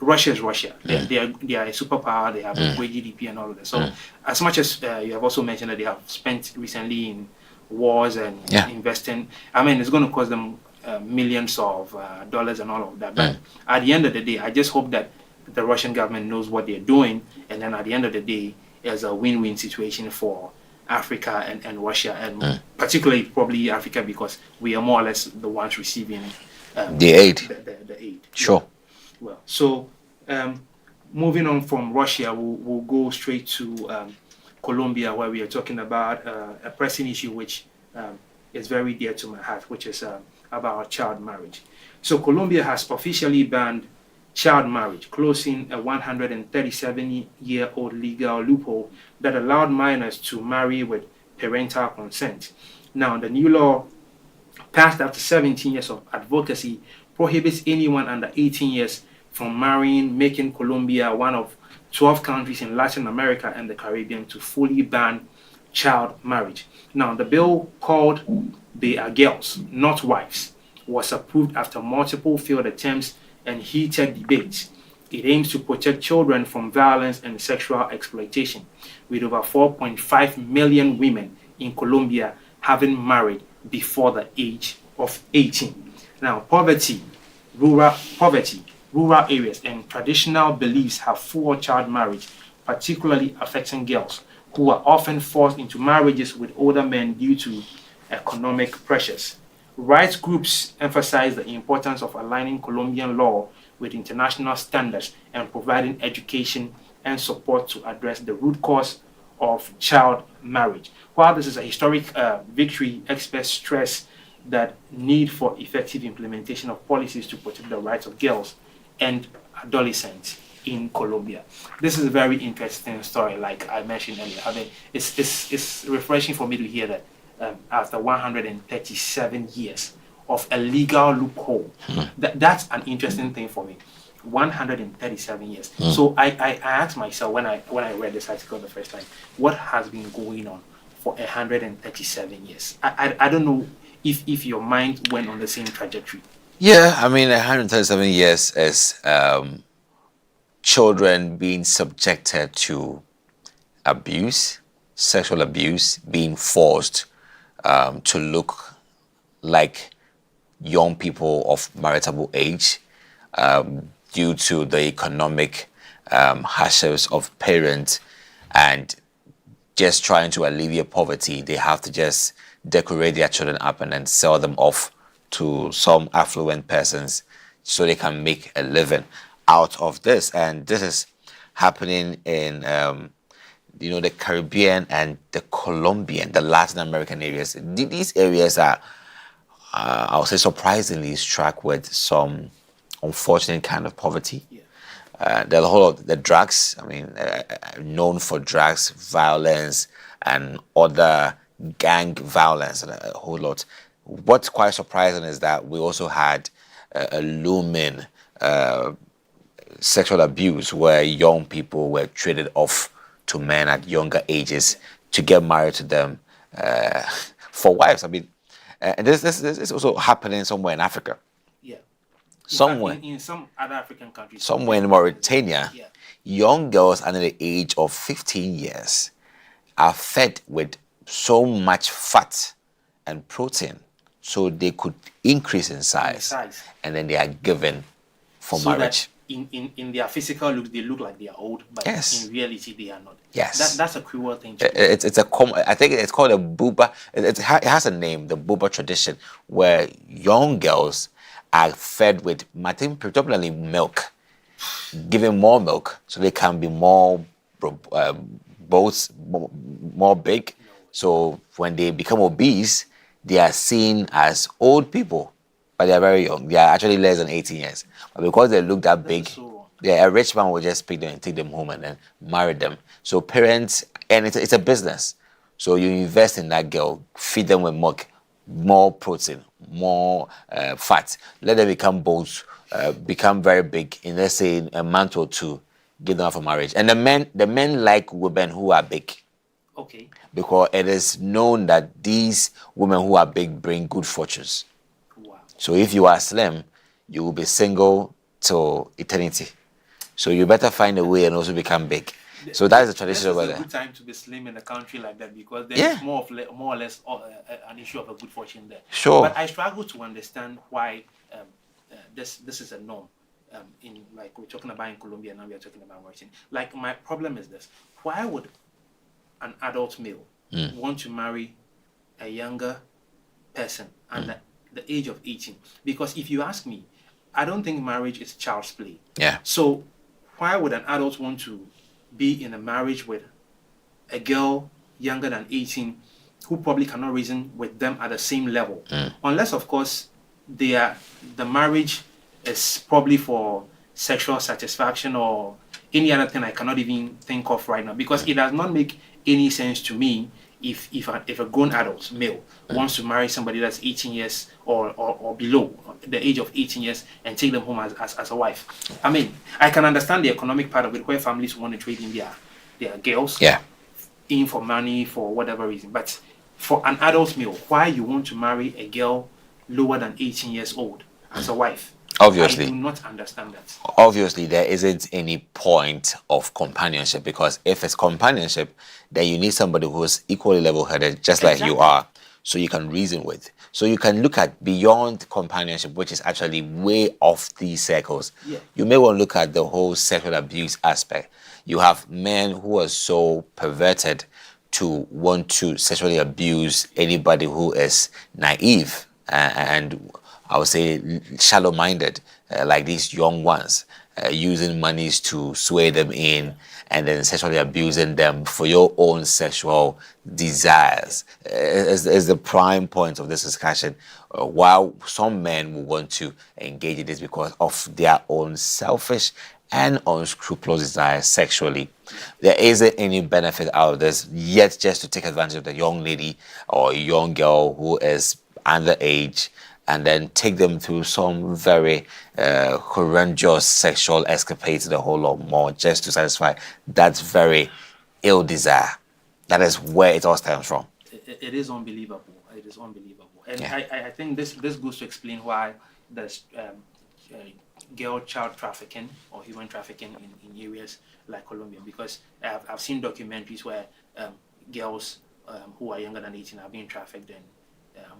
Russia is Russia. They are a superpower. They have a great GDP and all of that. So as much as you have also mentioned that they have spent recently in wars and investing, I mean, it's going to cost them millions of dollars and all of that. But at the end of the day, I just hope that the Russian government knows what they're doing, and then at the end of the day, there's a win-win situation for Africa and Russia, and particularly probably Africa, because we are more or less the ones receiving the aid. The aid. Sure. Well, so moving on from Russia, we'll go straight to Colombia, where we are talking about a pressing issue which is very dear to my heart, which is about child marriage. So Colombia has officially banned child marriage, closing a 137-year-old legal loophole that allowed minors to marry with parental consent. Now, the new law, passed after 17 years of advocacy, prohibits anyone under 18 years from marrying, making Colombia one of 12 countries in Latin America and the Caribbean to fully ban child marriage. Now, the bill, called They Are Girls, Not Wives, was approved after multiple failed attempts and heated debates. It aims to protect children from violence and sexual exploitation, with over 4.5 million women in Colombia having married before the age of 18. Now, rural areas, and traditional beliefs have fueled child marriage, particularly affecting girls, who are often forced into marriages with older men due to economic pressures. Rights groups emphasize the importance of aligning Colombian law with international standards and providing education and support to address the root cause of child marriage. While this is a historic victory, experts stress that need for effective implementation of policies to protect the rights of girls and adolescents in Colombia. This is a very interesting story, like I mentioned earlier. I mean, it's refreshing for me to hear that after 137 years of a legal loophole. That's an interesting thing for me. 137 years. So I asked myself when I read this article the first time, what has been going on for 137 years? I don't know if your mind went on the same trajectory. Yeah, I mean, 137 years is children being subjected to abuse, sexual abuse, being forced to look like young people of marriageable age due to the economic hardships of parents, and just trying to alleviate poverty. They have to just decorate their children up and then sell them off to some affluent persons so they can make a living out of this. And this is happening in the Caribbean and the Colombian, the Latin American areas. These areas are, I would say, surprisingly struck with some unfortunate kind of poverty. The whole of the drugs, I mean, known for drugs, violence, and other gang violence, and a whole lot. What's quite surprising is that we also had a looming sexual abuse where young people were traded off to men at younger ages to get married to them for wives. I mean, and this is also happening somewhere in Africa. Yeah. Somewhere in some other African countries. Somewhere in Mauritania, young girls under the age of 15 years are fed with so much fat and protein so they could increase in size. And then they are given for so marriage. That in their physical look, they look like they are old, but in reality, they are not. Yes. That's a cruel thing. I think it's called a booba. It has a name, the booba tradition, where young girls are fed with, I think, predominantly milk, given more milk so they can be more big. So when they become obese, they are seen as old people, but they are very young. They are actually less than 18 years. But because they look that big, a rich man will just pick them and take them home and then marry them. So parents, and it's a business. So you invest in that girl, feed them with milk, more protein, more fat. Let them become bold, become very big in, let's say, in a month or two, give them up for marriage. And the men like women who are big. Okay. Because it is known that these women who are big bring good fortunes. Wow. So if you are slim, you will be single till eternity. So you better find a way and also become big. So that is the tradition over there. It's a good time to be slim in a country like that because there's more or less an issue of a good fortune there. Sure. But I struggle to understand why this is a norm. In like we're talking about in Colombia, now we are talking about Mauritania. Like my problem is this: why would an adult male want to marry a younger person under the age of 18? Because if you ask me, I don't think marriage is child's play. Yeah. So why would an adult want to be in a marriage with a girl younger than 18 who probably cannot reason with them at the same level? Unless, of course, the marriage is probably for sexual satisfaction or any other thing I cannot even think of right now. Because it does not make any sense to me if a grown adult male wants to marry somebody that's 18 years or below the age of 18 years and take them home as a wife. I mean, I can understand the economic part of it where families want to trade in their girls in for money for whatever reason. But for an adult male, why you want to marry a girl lower than 18 years old as a wife? Obviously. I do not understand that. Obviously, there isn't any point of companionship because if it's companionship, then you need somebody who's equally level-headed, just like you are, so you can reason with. So you can look at beyond companionship, which is actually way off these circles. Yeah. You may want to look at the whole sexual abuse aspect. You have men who are so perverted to want to sexually abuse anybody who is naive and I would say shallow-minded, like these young ones, using monies to sway them in and then sexually abusing them for your own sexual desires is the prime point of this discussion. While some men will want to engage in this because of their own selfish and unscrupulous desires sexually. There isn't any benefit out of this yet just to take advantage of the young lady or young girl who is underage and then take them through some very horrendous sexual escapades and a whole lot more just to satisfy that very ill desire. That is where it all stems from. It is unbelievable. It is unbelievable. And I think this goes to explain why there's girl child trafficking or human trafficking in areas like Colombia. Because I've seen documentaries where girls who are younger than 18 are being trafficked and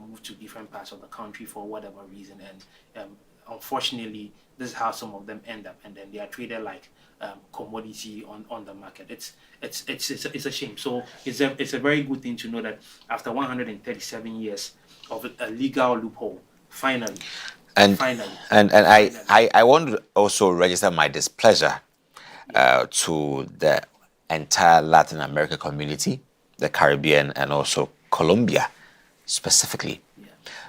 moved to different parts of the country for whatever reason, and unfortunately this is how some of them end up, and then they are treated like commodity on the market. It's a shame. So it's a very good thing to know that after 137 years of a legal loophole, finally I want to also register my displeasure to the entire Latin America community, the Caribbean, and also Colombia specifically,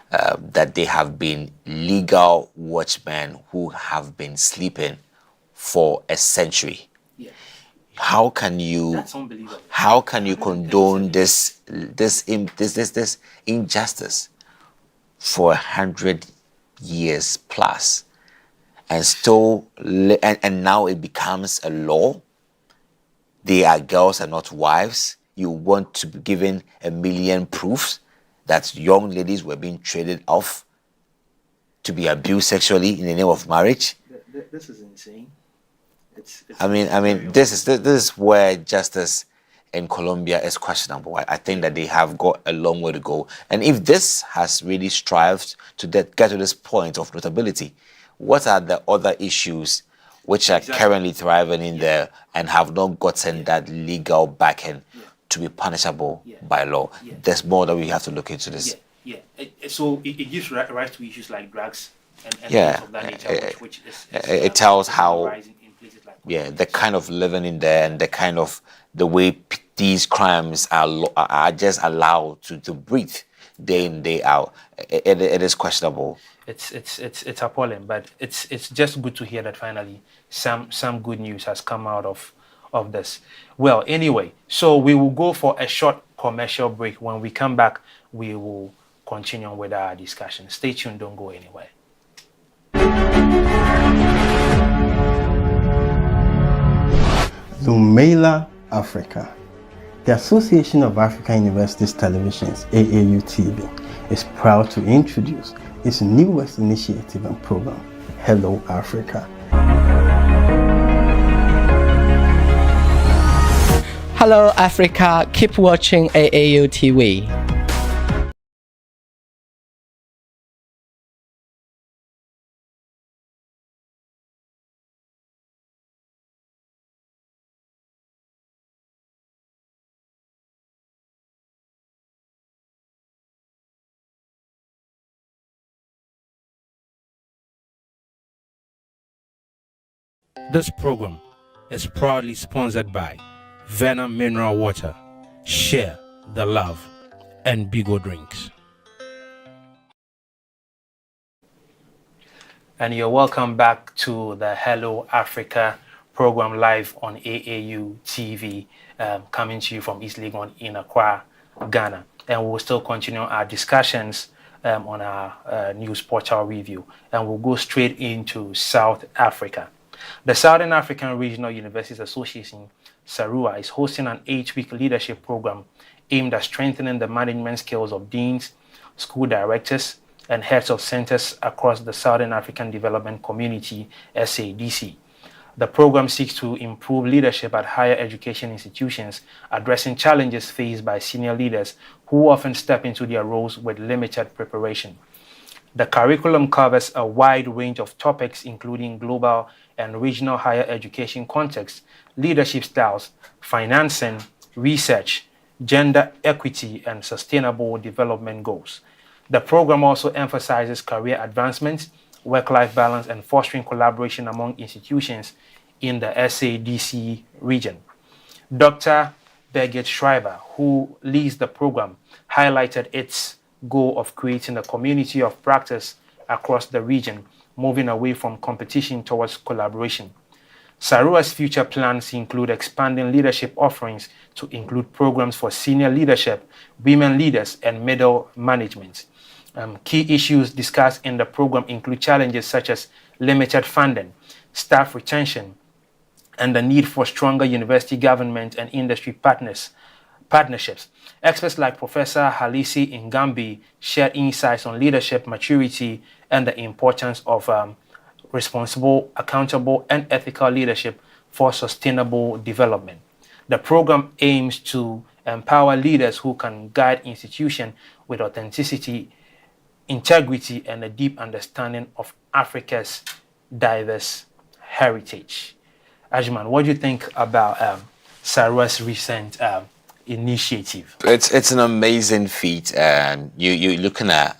that they have been legal watchmen who have been sleeping for a century. Yeah. How can you? That's unbelievable. How can you condone this injustice for 100 years plus, and still, and now it becomes a law? They are girls and not wives. You want to be given 1 million proofs that young ladies were being traded off to be abused sexually in the name of marriage. This is insane. I mean, this is where justice in Colombia is questionable. I think that they have got a long way to go. And if this has really strived to get to this point of notability, what are the other issues which are currently thriving in there and have not gotten that legal backing to be punishable by law? There's more that we have to look into this. So it gives rise to issues like drugs and things of that nature, which is it tells how rising in places like the kind of living in there and the way these crimes are just allowed to breathe day in, day out. It is questionable. It's appalling, but it's just good to hear that finally some good news has come out of this. Well, anyway, so we will go for a short commercial break. When we come back, we will continue with our discussion. Stay tuned, don't go anywhere. Lumela Africa. The Association of African Universities Televisions, AAU-TV, is proud to introduce its newest initiative and program, Hello Africa. Hello Africa, keep watching AAU TV. This program is proudly sponsored by Venom Mineral Water, Share the Love, and Bigo Drinks. And you're welcome back to the Hello Africa program live on AAU TV, coming to you from East Legon in Accra, Ghana. And we'll still continue our discussions on our news portal review. And we'll go straight into South Africa. The Southern African Regional Universities Association, SARUA, is hosting an 8-week leadership program aimed at strengthening the management skills of deans, school directors, and heads of centers across the Southern African Development Community, SADC. The program seeks to improve leadership at higher education institutions, addressing challenges faced by senior leaders who often step into their roles with limited preparation. The curriculum covers a wide range of topics, including global and regional higher education contexts, leadership styles, financing, research, gender equity, and sustainable development goals. The program also emphasizes career advancement, work-life balance, and fostering collaboration among institutions in the SADC region. Dr. Birgit Schreiber, who leads the program, highlighted its goal of creating a community of practice across the region, moving away from competition towards collaboration. SARUA's future plans include expanding leadership offerings to include programs for senior leadership, women leaders, and middle management. Key issues discussed in the program include challenges such as limited funding, staff retention, and the need for stronger university government and industry partnerships. Experts like Professor Halisi Ngambi shared insights on leadership maturity and the importance of responsible, accountable, and ethical leadership for sustainable development. The program aims to empower leaders who can guide institutions with authenticity, integrity, and a deep understanding of Africa's diverse heritage. Agyemang, what do you think about SARUA's recent initiative? It's an amazing feat, and you're looking at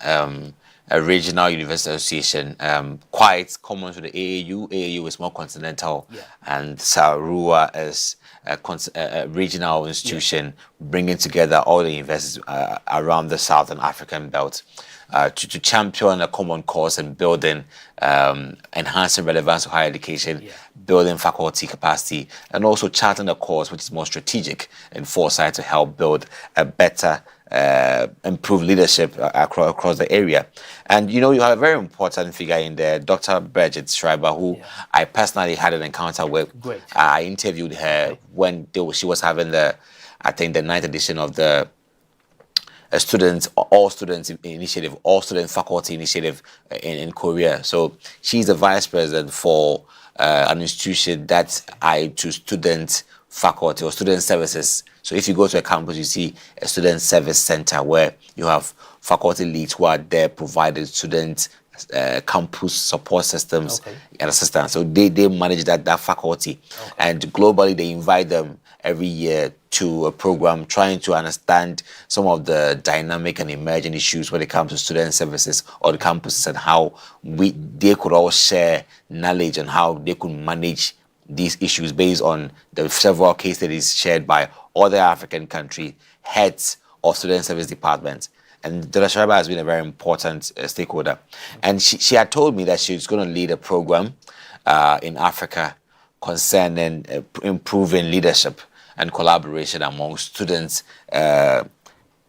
a regional university association, quite common to the AAU. AAU is more continental, and SARUA is a regional institution bringing together all the universities around the Southern African belt to champion a common cause and building, enhancing relevance of higher education, building faculty capacity, and also charting a course which is more strategic and foresight to help build a better, improved leadership across the area. And you have a very important figure in there, Dr. Birgit Schreiber, who I personally had an encounter with. I interviewed her when she was having the 9th edition of the all students initiative, all student faculty initiative in Korea. So she's the vice president for an institution that's tied to student faculty or student services. So if you go to a campus, you see a student service center where you have faculty leads who are there providing student campus support systems and assistance. So they manage that faculty. And globally, they invite them every year to a program trying to understand some of the dynamic and emerging issues when it comes to student services or the campuses, and how they could all share knowledge on how they could manage these issues based on the several case studies shared by other African country heads of student service departments. And Dr. Sharaba has been a very important stakeholder. And she had told me that she's going to lead a program in Africa concerning improving leadership and collaboration among students,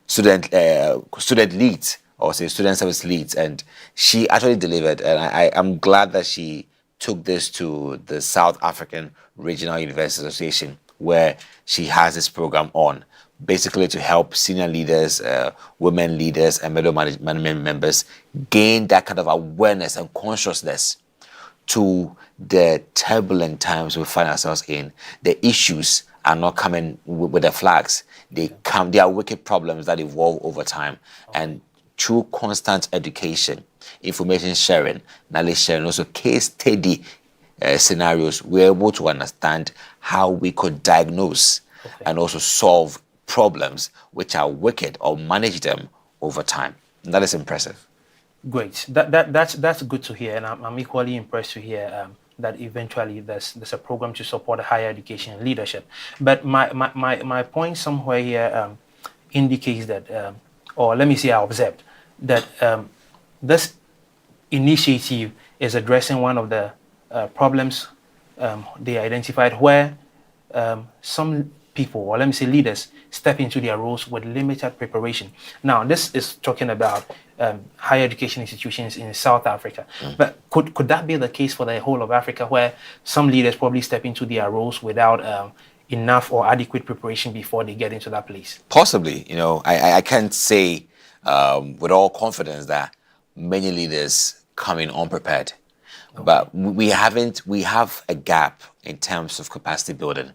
student leads, or say student service leads. And she actually delivered. And I'm glad that she took this to the South African Regional University Association, where she has this program on, basically to help senior leaders, women leaders, and middle management members gain that kind of awareness and consciousness to the turbulent times we find ourselves in. The issues are not coming with the flags. They are wicked problems that evolve over time. And through constant education, information sharing, knowledge sharing, also case study scenarios, we're able to understand how we could diagnose and also solve problems which are wicked, or manage them over time. And that is impressive. Great. That's good to hear, and I'm equally impressed to hear that eventually there's a program to support higher education and leadership. But my point somewhere here indicates that, or let me say, I observed that this initiative is addressing one of the problems they identified, where some people, or let me say leaders, step into their roles with limited preparation. Now, this is talking about higher education institutions in South Africa. But could that be the case for the whole of Africa, where some leaders probably step into their roles without enough or adequate preparation before they get into that place? Possibly. I can't say with all confidence that many leaders come in unprepared. But we have a gap in terms of capacity building.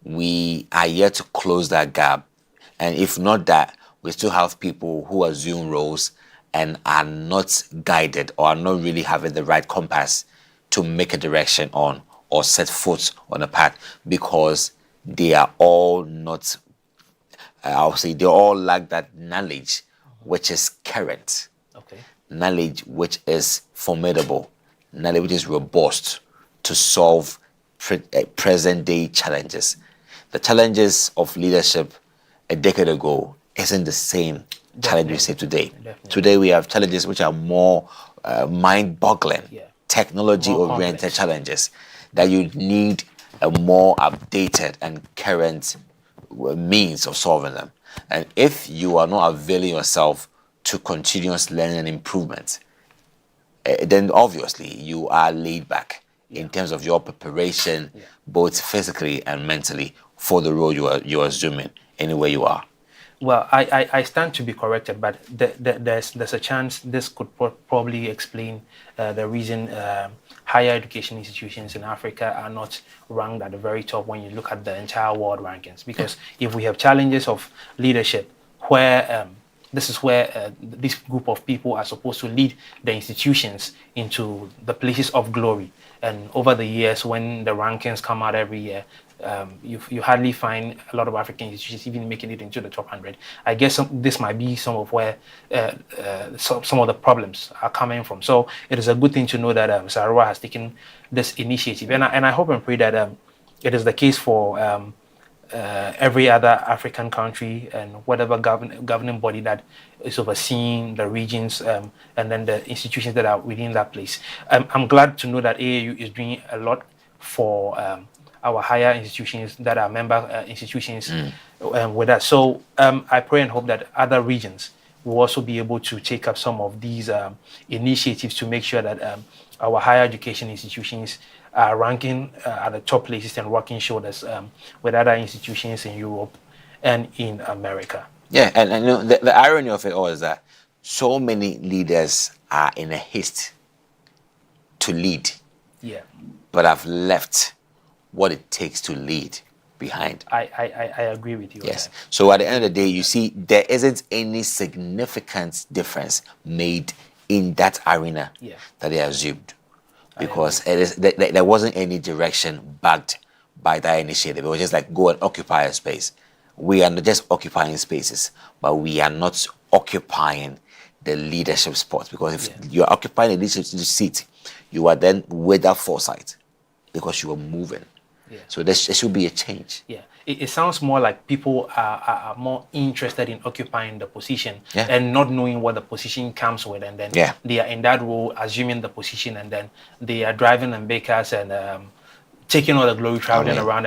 We are yet to close that gap. And if not that, we still have people who assume roles and are not guided, or are not really having the right compass to make a direction on or set foot on a path, because they are all not, I'll say they all lack that knowledge which is current, knowledge which is formidable, knowledge which is robust to solve present day challenges. The challenges of leadership a decade ago isn't the same challenge we see today. Today we have challenges which are more mind-boggling, technology-oriented challenges that you need a more updated and current means of solving them. And if you are not availing yourself to continuous learning and improvement, then obviously you are laid back in terms of your preparation, both physically and mentally, for the role you are assuming anywhere you are. Well, I stand to be corrected, but there's a chance this could probably explain the reason higher education institutions in Africa are not ranked at the very top when you look at the entire world rankings. Because if we have challenges of leadership, where this is where this group of people are supposed to lead the institutions into the places of glory. And over the years, when the rankings come out every year, you hardly find a lot of African institutions even making it into the top 100. I guess this might be some of where some of the problems are coming from. So it is a good thing to know that Sarawa has taken this initiative, and I hope and pray that it is the case for every other African country and whatever governing body that is overseeing the regions and then the institutions that are within that place. I'm glad to know that AAU is doing a lot for our higher institutions that are member institutions with us. So I pray and hope that other regions will also be able to take up some of these initiatives to make sure that our higher education institutions are ranking at the top places and working shoulders with other institutions in Europe and in America. Yeah, and you know, the irony of it all is that so many leaders are in a haste to lead, Yeah. but have left what it takes to lead behind. I agree with you. Yes. So at the end of the day, you see, there isn't any significant difference made in that arena that they assumed, because there wasn't any direction backed by that initiative. It was just like, go and occupy a space. We are not just occupying spaces, but we are not occupying the leadership spot, because if you are occupying a leadership seat, you are then with that foresight because you are moving. So there should be a change. Yeah, it sounds more like people are more interested in occupying the position and not knowing what the position comes with, and then they are in that role, assuming the position, and then they are driving and bakers and taking all the glory, traveling around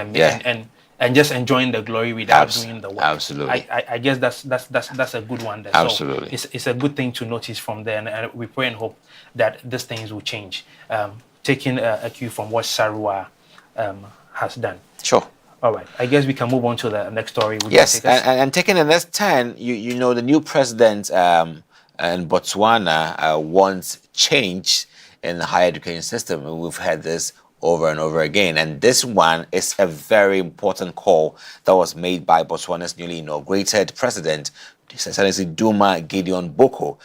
and just enjoying the glory without doing the work. Absolutely. I guess that's a good one there. Absolutely. So it's a good thing to notice from there, and we pray and hope that these things will change. Taking a cue from what Sarua has done. Sure. All right. I guess we can move on to the next story. Yes, and taking the next turn, you know, the new president in Botswana wants change in the higher education system. And we've had this over and over again. And this one is a very important call that was made by Botswana's newly inaugurated president, His Excellency Duma Gideon Boko,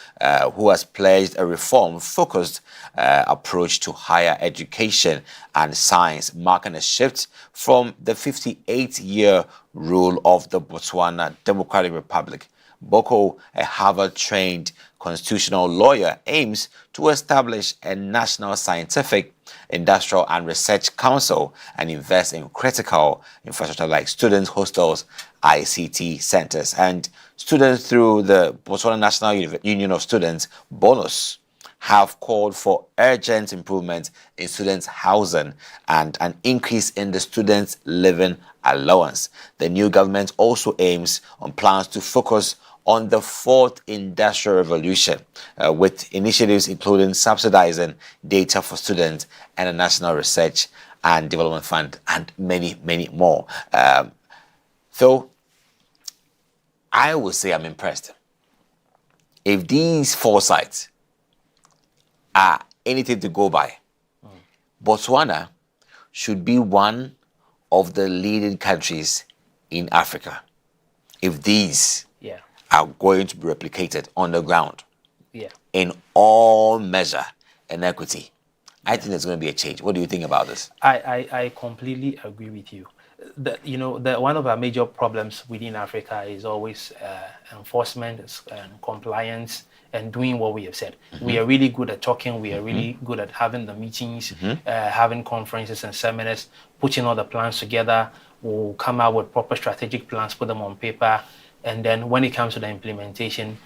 who has pledged a reform-focused approach to higher education and science, marking a shift from the 58-year rule of the Botswana Democratic Republic. Boko, a Harvard-trained constitutional lawyer, aims to establish a national scientific, industrial and research council and invest in critical infrastructure like student hostels, ICT centers, and students through the Botswana National Union of Students, BONUS, have called for urgent improvement in students' housing and an increase in the students' living allowance. The new government also aims on plans to focus on the fourth industrial revolution, with initiatives including subsidizing data for students and a national research and development fund, and many, many more. So I would say I'm impressed. If these foresights are anything to go by, Botswana should be one of the leading countries in Africa if these are going to be replicated on the ground in all measure and equity. I think there's going to be a change. What do you think about this? I completely agree with you. One of our major problems within Africa is always enforcement and compliance and doing what we have said. We are really good at talking. We are really good at having the meetings, having conferences and seminars, putting all the plans together. We'll come out with proper strategic plans, put them on paper. And then when it comes to the implementation,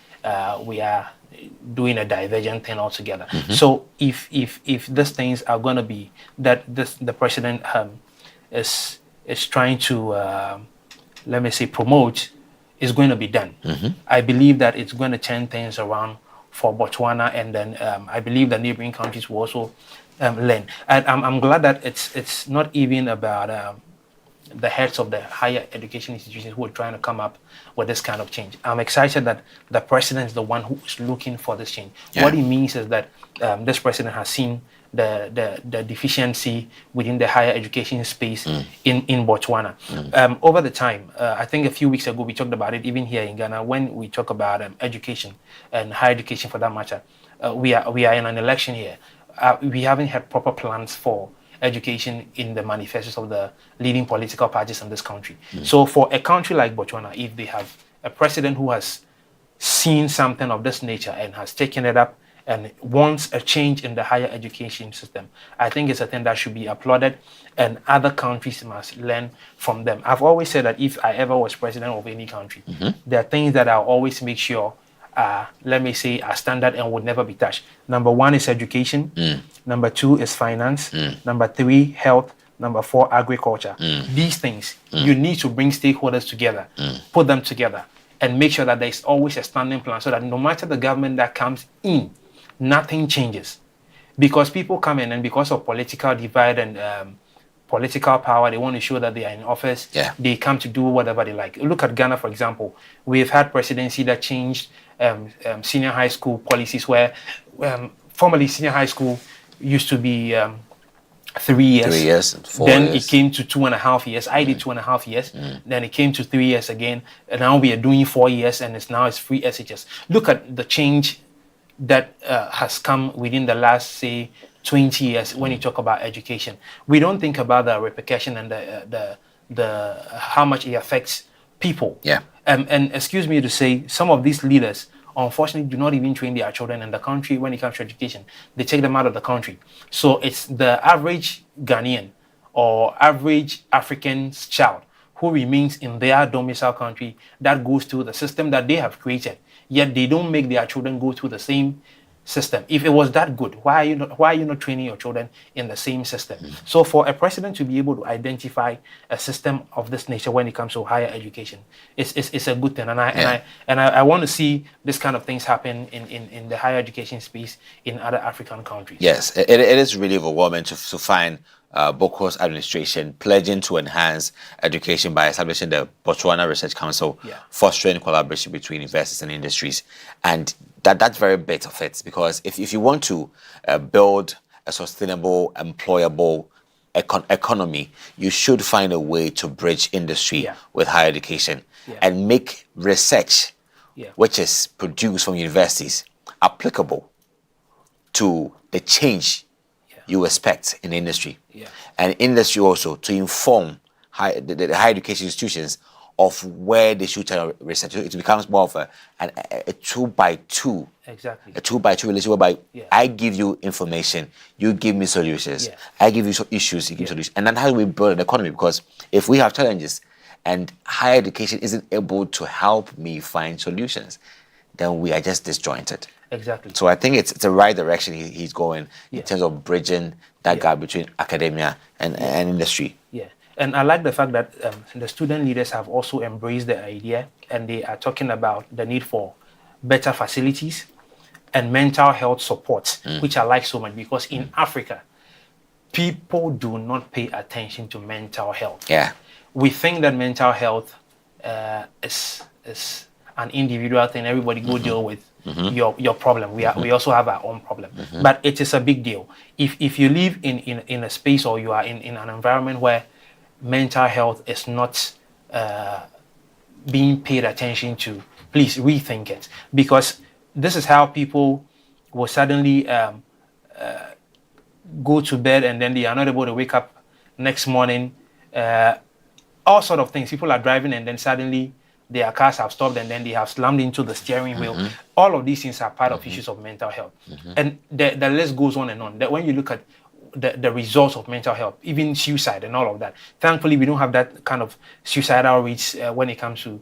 we are doing a divergent thing altogether. So if these things are going to be that the president is trying to let me say promote, is going to be done. I believe that it's going to turn things around for Botswana, and then I believe the neighboring countries will also learn. And I'm glad that it's not even about the heads of the higher education institutions who are trying to come up with this kind of change. I'm excited that the president is the one who is looking for this change. What it means is that this president has seen the deficiency within the higher education space in Botswana. Over the time, I think a few weeks ago we talked about it, even here in Ghana, when we talk about education and higher education for that matter. We are in an election here. We haven't had proper plans for education in the manifestos of the leading political parties in this country. So for a country like Botswana, if they have a president who has seen something of this nature and has taken it up and wants a change in the higher education system, I think it's a thing that should be applauded, and other countries must learn from them. I've always said that if I ever was president of any country, there are things that I'll always make sure let me say, are standard and would never be touched. Number one is education. Number two is finance. Number three, health. Number four, agriculture. These things, you need to bring stakeholders together, put them together, and make sure that there's always a standing plan so that no matter the government that comes in, nothing changes. Because people come in and because of political divide and political power. They want to show that they are in office. Yeah. They come to do whatever they like. Look at Ghana, for example. We've had presidency that changed senior high school policies where formerly senior high school used to be 3 years. 3 years, 4 then years. it came to 2.5 years. I did 2.5 years. Then it came to 3 years again. And now we are doing 4 years, and it's free SHS. Look at the change that has come within the last, say, 20 years when you talk about education. We don't think about the repercussion and the how much it affects people. Yeah. And excuse me to say, some of these leaders, unfortunately, do not even train their children in the country when it comes to education. They take them out of the country. So it's the average Ghanaian or average African's child who remains in their domicile country that goes through the system that they have created. Yet they don't make their children go through the same system. If it was that good, why are you not training your children in the same system? So for a president to be able to identify a system of this nature when it comes to higher education, it's a good thing. And I want to see this kind of things happen in the higher education space in other African countries. Yes, it is really overwhelming to find Boko's administration pledging to enhance education by establishing the Botswana Research Council, fostering collaboration between universities and industries. And that's very bit of it, because if you want to build a sustainable, employable economy, you should find a way to bridge industry with higher education and make research, which is produced from universities, applicable to the change you expect in the industry. And industry also to inform the higher education institutions of where they should research. It becomes more of a 2-by-2. Exactly. A 2-by-2 relationship whereby I give you information, you give me solutions. I give you issues, you give me solutions. And that's how we build an economy, because if we have challenges and higher education isn't able to help me find solutions, then we are just disjointed. Exactly. So I think it's the right direction he's going in terms of bridging that gap between academia and industry. Yeah. And I like the fact that the student leaders have also embraced the idea, and they are talking about the need for better facilities and mental health support, which I like so much, because in Africa, people do not pay attention to mental health. Yeah. We think that mental health is an individual thing. Everybody go deal with your problem. We also have our own problem, but it is a big deal. If you live in a space, or you are in an environment where mental health is not being paid attention to, please rethink it, because this is how people will suddenly go to bed and then they are not able to wake up next morning. All sort of things. People are driving and then suddenly their cars have stopped and then they have slammed into the steering wheel. All of these things are part of issues of mental health. And the list goes on and on. That when you look at the results of mental health, even suicide and all of that, thankfully we don't have that kind of suicidal rates when it comes to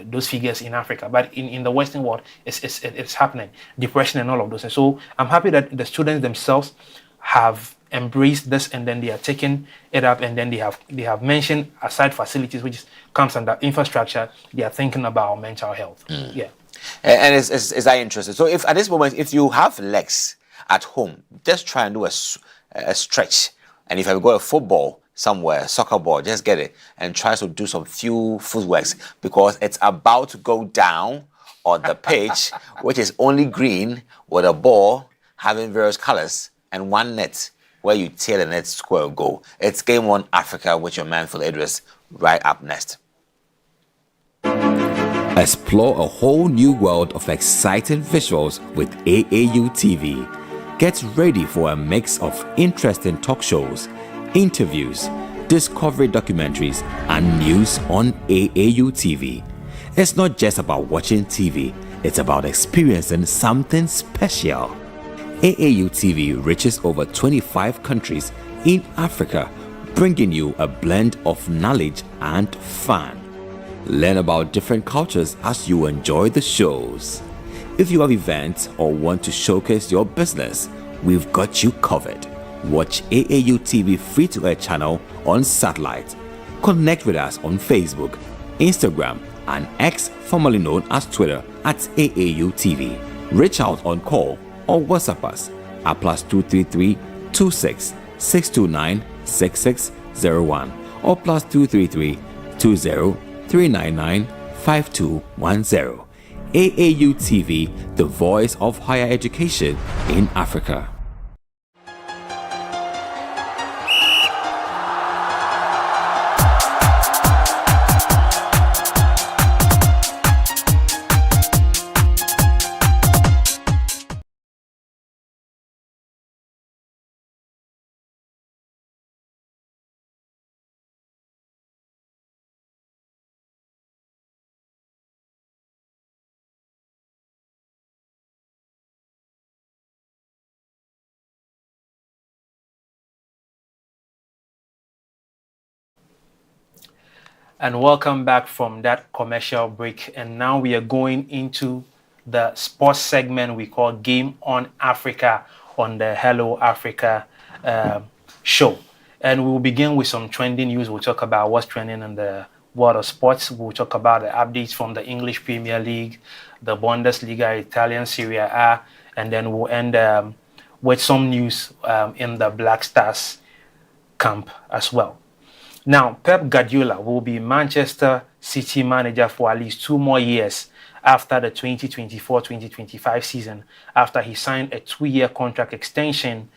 those figures in Africa. But in the Western world, it's happening. Depression and all of those. And so I'm happy that the students themselves have embraced this, and then they are taking it up, and then they have mentioned, aside facilities, which comes under infrastructure, they are thinking about mental health. Yeah. And it's that interesting. So if at this moment, if you have legs at home, just try and do a stretch. And if I've got a football somewhere, soccer ball, just get it and try to do some few footworks, because it's about to go down on the pitch, which is only green, with a ball having various colors and one net where you tear the net, score a goal. It's Game On Africa with your man Phil Idris, right up next. Explore a whole new world of exciting visuals with AAU TV. Get ready for a mix of interesting talk shows, interviews, discovery documentaries, and news on AAU TV. It's not just about watching TV, it's about experiencing something special. AAU TV reaches over 25 countries in Africa, bringing you a blend of knowledge and fun. Learn about different cultures as you enjoy the shows. If you have events or want to showcase your business, we've got you covered. Watch AAU TV free-to-air channel on satellite. Connect with us on Facebook, Instagram, and X, formerly known as Twitter, at AAU TV. Reach out on call or WhatsApp us at +233 26 629 66 0201 or +233 20 399 5210. AAU TV, the voice of higher education in Africa. And welcome back from that commercial break. And now we are going into the sports segment we call Game on Africa on the Hello Africa show. And we will begin with some trending news. We'll talk about what's trending in the world of sports. We'll talk about the updates from the English Premier League, the Bundesliga, Italian Serie A, and then we'll end with some news in the Black Stars camp as well. Now, Pep Guardiola will be Manchester City manager for at least 2 more years after the 2024-2025 season, after he signed a 2-year contract extension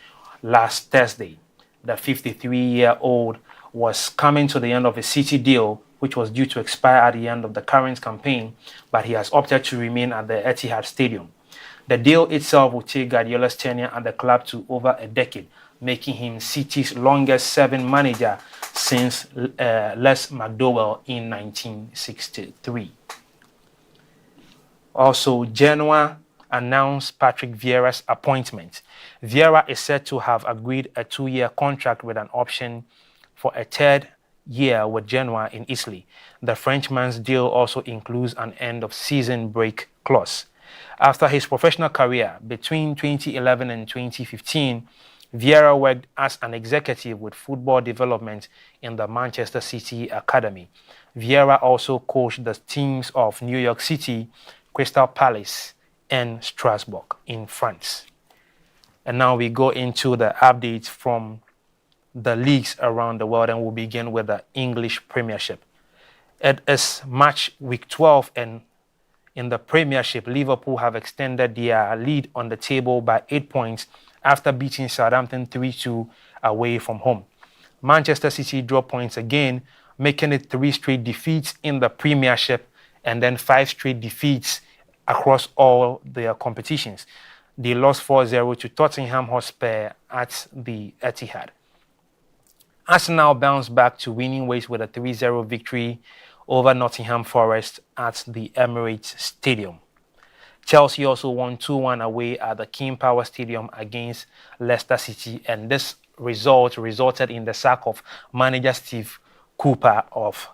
last Thursday. The 53-year-old was coming to the end of his City deal, which was due to expire at the end of the current campaign, but he has opted to remain at the Etihad Stadium. The deal itself will take Guardiola's tenure at the club to over a decade, making him City's longest-serving manager since Les McDowell in 1963. Also, Genoa announced Patrick Vieira's appointment. Vieira is said to have agreed a 2-year contract with an option for a 3rd year with Genoa in Italy. The Frenchman's deal also includes an end-of-season break clause. After his professional career between 2011 and 2015, Vieira worked as an executive with football development in the Manchester City Academy. Vieira also coached the teams of New York City, Crystal Palace, and Strasbourg in France. And now we go into the updates from the leagues around the world, and we'll begin with the English Premiership. It is match week 12, and in the Premiership, Liverpool have extended their lead on the table by 8 points after beating Southampton 3-2 away from home. Manchester City dropped points again, making it 3 straight defeats in the Premiership and then 5 straight defeats across all their competitions. They lost 4-0 to Tottenham Hotspur at the Etihad. Arsenal bounced back to winning ways with a 3-0 victory over Nottingham Forest at the Emirates Stadium. Chelsea also won 2-1 away at the King Power Stadium against Leicester City, and this result resulted in the sack of manager Steve Cooper of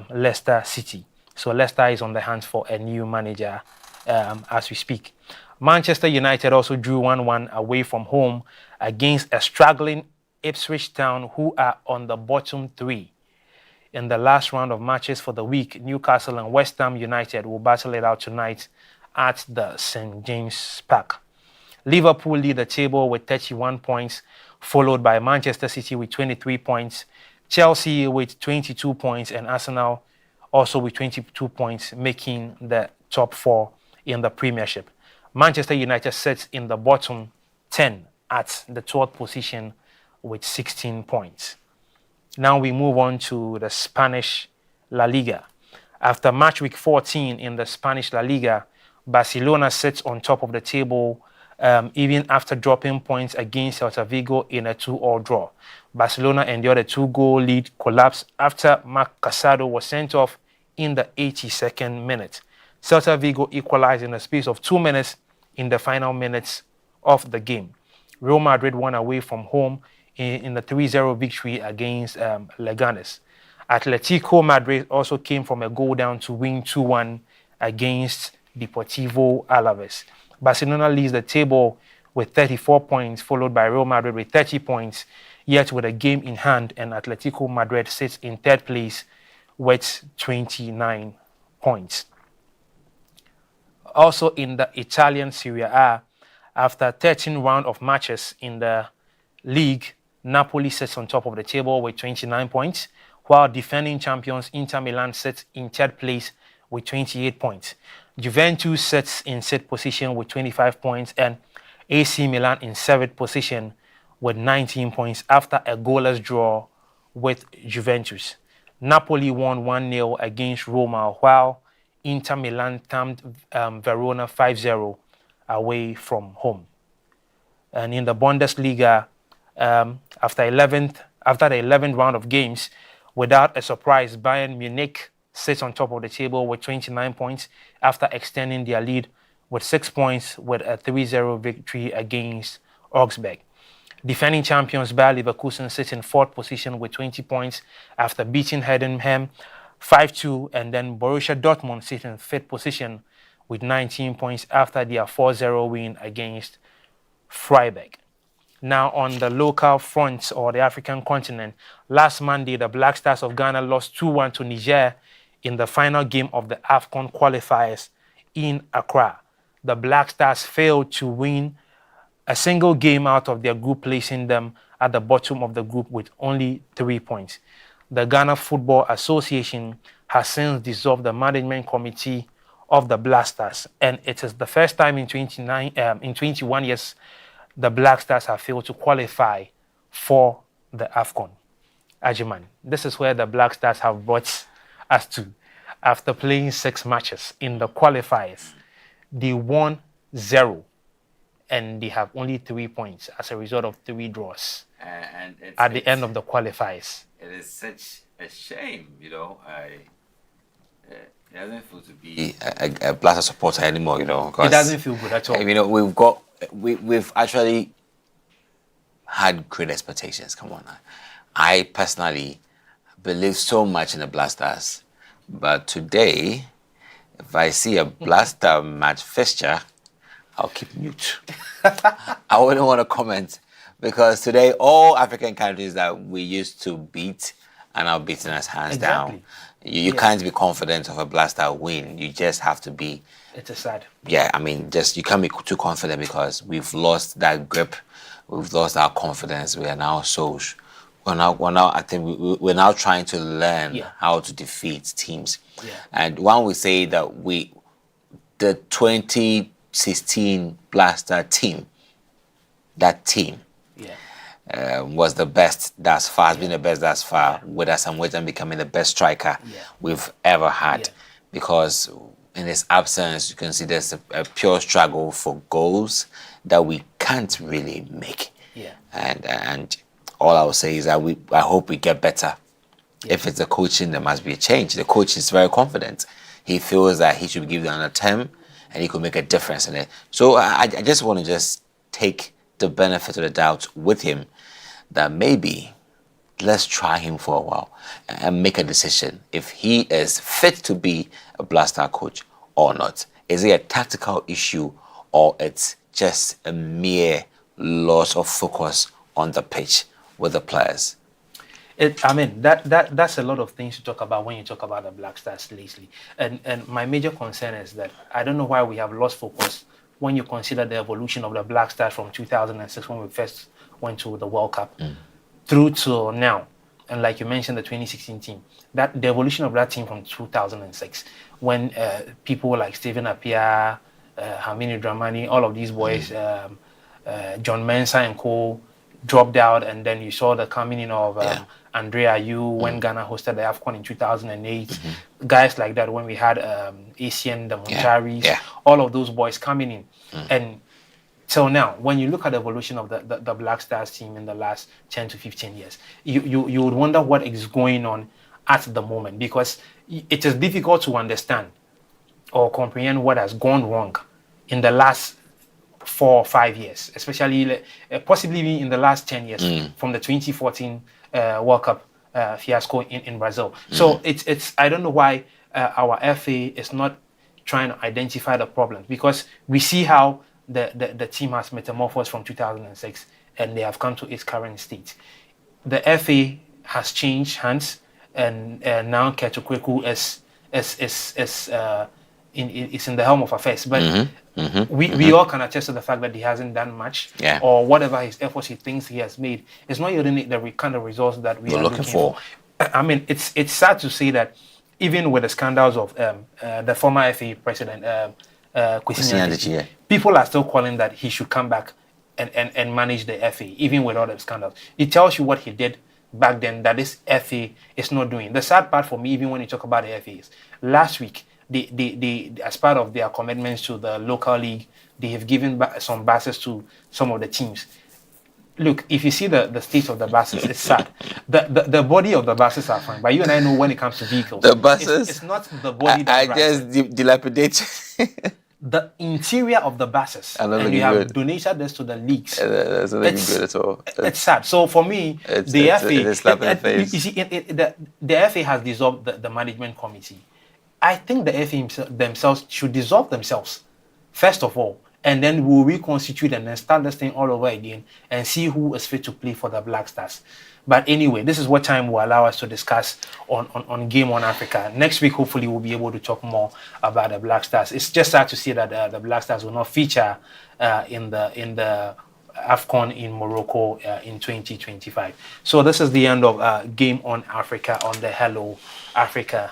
Leicester City. So Leicester is on the hunt for a new manager as we speak. Manchester United also drew 1-1 away from home against a struggling Ipswich Town, who are on the bottom 3. In the last round of matches for the week, Newcastle and West Ham United will battle it out tonight at the St. James Park. Liverpool lead the table with 31 points, followed by Manchester City with 23 points, Chelsea with 22 points, and Arsenal also with 22 points, making the top 4 in the Premiership. Manchester United sits in the bottom 10 at the 12th position with 16 points. Now we move on to the Spanish La Liga. After match week 14 in the Spanish La Liga, Barcelona sits on top of the table even after dropping points against Celta Vigo in a 2-2 draw. Barcelona endured a 2-goal lead collapse after Marc Casado was sent off in the 82nd minute. Celta Vigo equalized in the space of 2 minutes in the final minutes of the game. Real Madrid won away from home in the 3-0 victory against Leganes. Atletico Madrid also came from a goal down to win 2-1 against Deportivo Alaves. Barcelona leads the table with 34 points, followed by Real Madrid with 30 points, yet with a game in hand, and Atletico Madrid sits in 3rd place with 29 points. Also in the Italian Serie A, after 13 rounds of matches in the league, Napoli sits on top of the table with 29 points, while defending champions Inter Milan sits in third place with 28 points. Juventus sits in sixth position with 25 points, and AC Milan in seventh position with 19 points after a goalless draw with Juventus. Napoli won 1-0 against Roma, while Inter Milan thumped Verona 5-0 away from home. And in the Bundesliga, after the 11th round of games, without a surprise, Bayern Munich sits on top of the table with 29 points after extending their lead with 6 points with a 3-0 victory against Augsburg. Defending champions Bayer Leverkusen sits in fourth position with 20 points after beating Heidenheim 5-2, and then Borussia Dortmund sits in fifth position with 19 points after their 4-0 win against Freiburg. Now on the local front or the African continent, last Monday the Black Stars of Ghana lost 2-1 to Niger in the final game of the AFCON qualifiers in Accra. The Black Stars failed to win a single game out of their group, placing them at the bottom of the group with only 3 points. The Ghana Football Association has since dissolved the management committee of the Black Stars, and it is the first time in 21 years the Black Stars have failed to qualify for the AFCON. Agyemang, this is where the Black Stars have brought us to. After playing 6 matches in the qualifiers, they won 0. And they have only 3 points as a result of 3 draws And at the end of the qualifiers. It is such a shame, you know. It doesn't feel to be a Blaster supporter anymore, you know. It doesn't feel good at all. You know, we've actually had great expectations. Come on, I personally believe so much in the Blasters, but today, if I see a Blaster match fixture, I'll keep mute. I wouldn't want to comment because today all African countries that we used to beat are now beating us hands down. You can't be confident of a Blaster win. You just have to be. It's a sad. Yeah, I mean, you can't be too confident because we've lost that grip. We've lost our confidence. We are now I think we're now trying to learn how to defeat teams. Yeah. And when we say that the 2016 Blaster team, that team was the best thus far, has been the best thus far, with Asamoah becoming the best striker we've ever had. Because in his absence, you can see there's a pure struggle for goals that we can't really make. And all I will say is that I hope we get better. If it's the coaching, there must be a change. The coach is very confident. He feels that he should be given an attempt and he could make a difference in it. So I just want to take the benefit of the doubt with him that maybe let's try him for a while and make a decision if he is fit to be a Blaster coach or not. Is it a tactical issue or it's just a mere loss of focus on the pitch with the players? That's a lot of things to talk about when you talk about the Black Stars lately. And my major concern is that I don't know why we have lost focus when you consider the evolution of the Black Stars from 2006 when we first went to the World Cup through to now. And like you mentioned, the 2016 team, the evolution of that team from 2006 when people like Stephen Appiah, Hamini Dramani, all of these boys, John Mensah and co. dropped out, and then you saw the coming in of Andrea Ayew when Ghana hosted the AFCON in 2008. Guys like that when we had Asian, the Montaris, all of those boys coming in. And so now, when you look at the evolution of the Black Stars team in the last 10 to 15 years, you would wonder what is going on at the moment, because it is difficult to understand or comprehend what has gone wrong in the last 4 or 5 years, especially possibly in the last 10 years from the 2014 World Cup fiasco in Brazil. So it's I don't know why our FA is not trying to identify the problems, because we see how the team has metamorphosed from 2006 and they have come to its current state. The FA has changed hands, and now Ketu Kweku is is in the helm of affairs. But we all can attest to the fact that he hasn't done much, or whatever his efforts he thinks he has made is not yielding the kind of results that we are looking for. I mean, it's sad to say that even with the scandals of the former FA president, Kwesi, people are still calling that he should come back and manage the FA, even with all the scandals. It tells you what he did back then that this FA is not doing. The sad part for me, even when you talk about the FA, is last week, they as part of their commitments to the local league, they have given some buses to some of the teams. Look, if you see the state of the buses, it's sad. The body of the buses are fine, but you and I know when it comes to vehicles, the buses, it's not the body that I just dilapidate. The interior of the buses, and you have donated this to the leagues. That's not good at all. It's sad. So for me, the FA has dissolved the management committee. I think the FA themselves should dissolve themselves, first of all, and then we'll reconstitute and then start this thing all over again and see who is fit to play for the Black Stars. But anyway, this is what time will allow us to discuss on Game on Africa. Next week, hopefully, we'll be able to talk more about the Black Stars. It's just sad to see that the Black Stars will not feature in the AFCON in Morocco in 2025. So this is the end of Game on Africa on the Hello Africa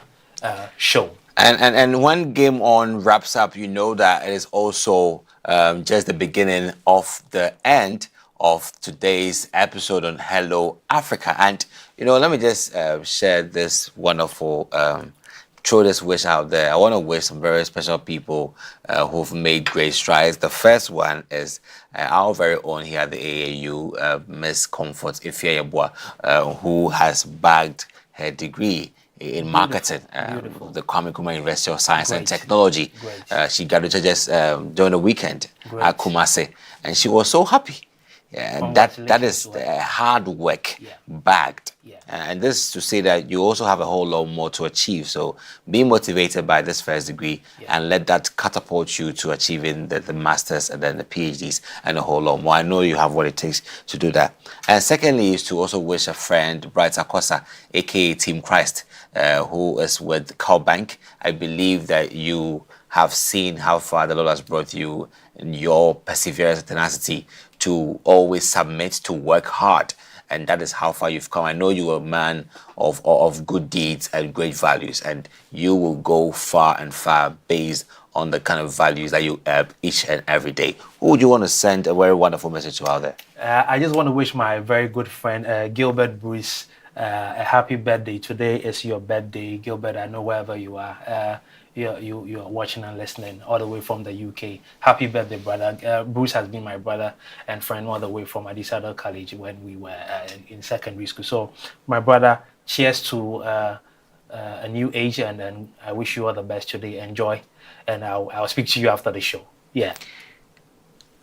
show. And when Game On wraps up, you know that it is also just the beginning of the end of today's episode on Hello Africa. And, you know, let me just share this wonderful, throw this wish out there. I want to wish some very special people who've made great strides. The first one is our very own here at the AAU, Miss Comfort Ifeayeboah, who has bagged her degree in marketing, the Kwame Nkrumah University of Science and Technology. She graduated just during the weekend at Kumasi, and she was so happy. And that is hard work backed. And this is to say that you also have a whole lot more to achieve. So be motivated by this first degree and let that catapult you to achieving the masters and then the PhDs and a whole lot more. I know you have what it takes to do that. And secondly is to also wish a friend, Bright Akosa, aka Team Christ, who is with Cowbank. I believe that you have seen how far the Lord has brought you in your perseverance and tenacity to always submit, to work hard. And that is how far you've come. I know you're a man of good deeds and great values, and you will go far and far based on the kind of values that you have each and every day. Who would you want to send a very wonderful message to out there? I just want to wish my very good friend, Gilbert Bruce, a happy birthday. Today is your birthday, Gilbert. I know wherever you are. You are watching and listening all the way from the UK. Happy birthday, brother. Bruce has been my brother and friend all the way from Adisada College when we were in secondary school. So, my brother, cheers to a new age, and then I wish you all the best today. Enjoy, and I'll speak to you after the show. Yeah.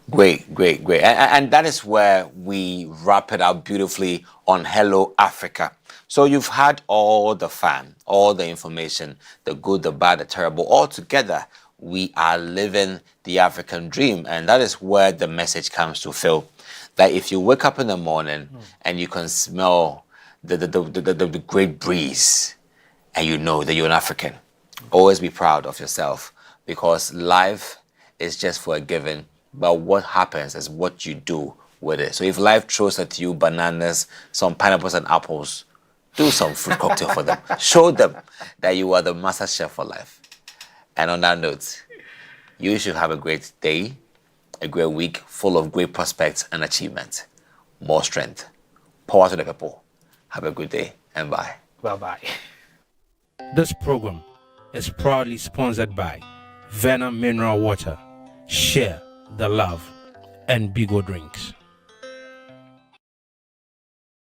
Great. And that is where we wrap it up beautifully on Hello Africa. So you've had all the fun, all the information, the good, the bad, the terrible. All together, we are living the African dream. And that is where the message comes to Phil. That if you wake up in the morning and you can smell the great breeze, and you know that you're an African, always be proud of yourself, because life is just for a given. But what happens is what you do with it. So if life throws at you bananas, some pineapples and apples, do some fruit cocktail for them. Show them that you are the master chef for life. And on that note, you should have a great day, a great week full of great prospects and achievements. More strength. Power to the people. Have a good day and bye. Bye-bye. This program is proudly sponsored by Venom Mineral Water, Share the Love, and Bigo Drinks.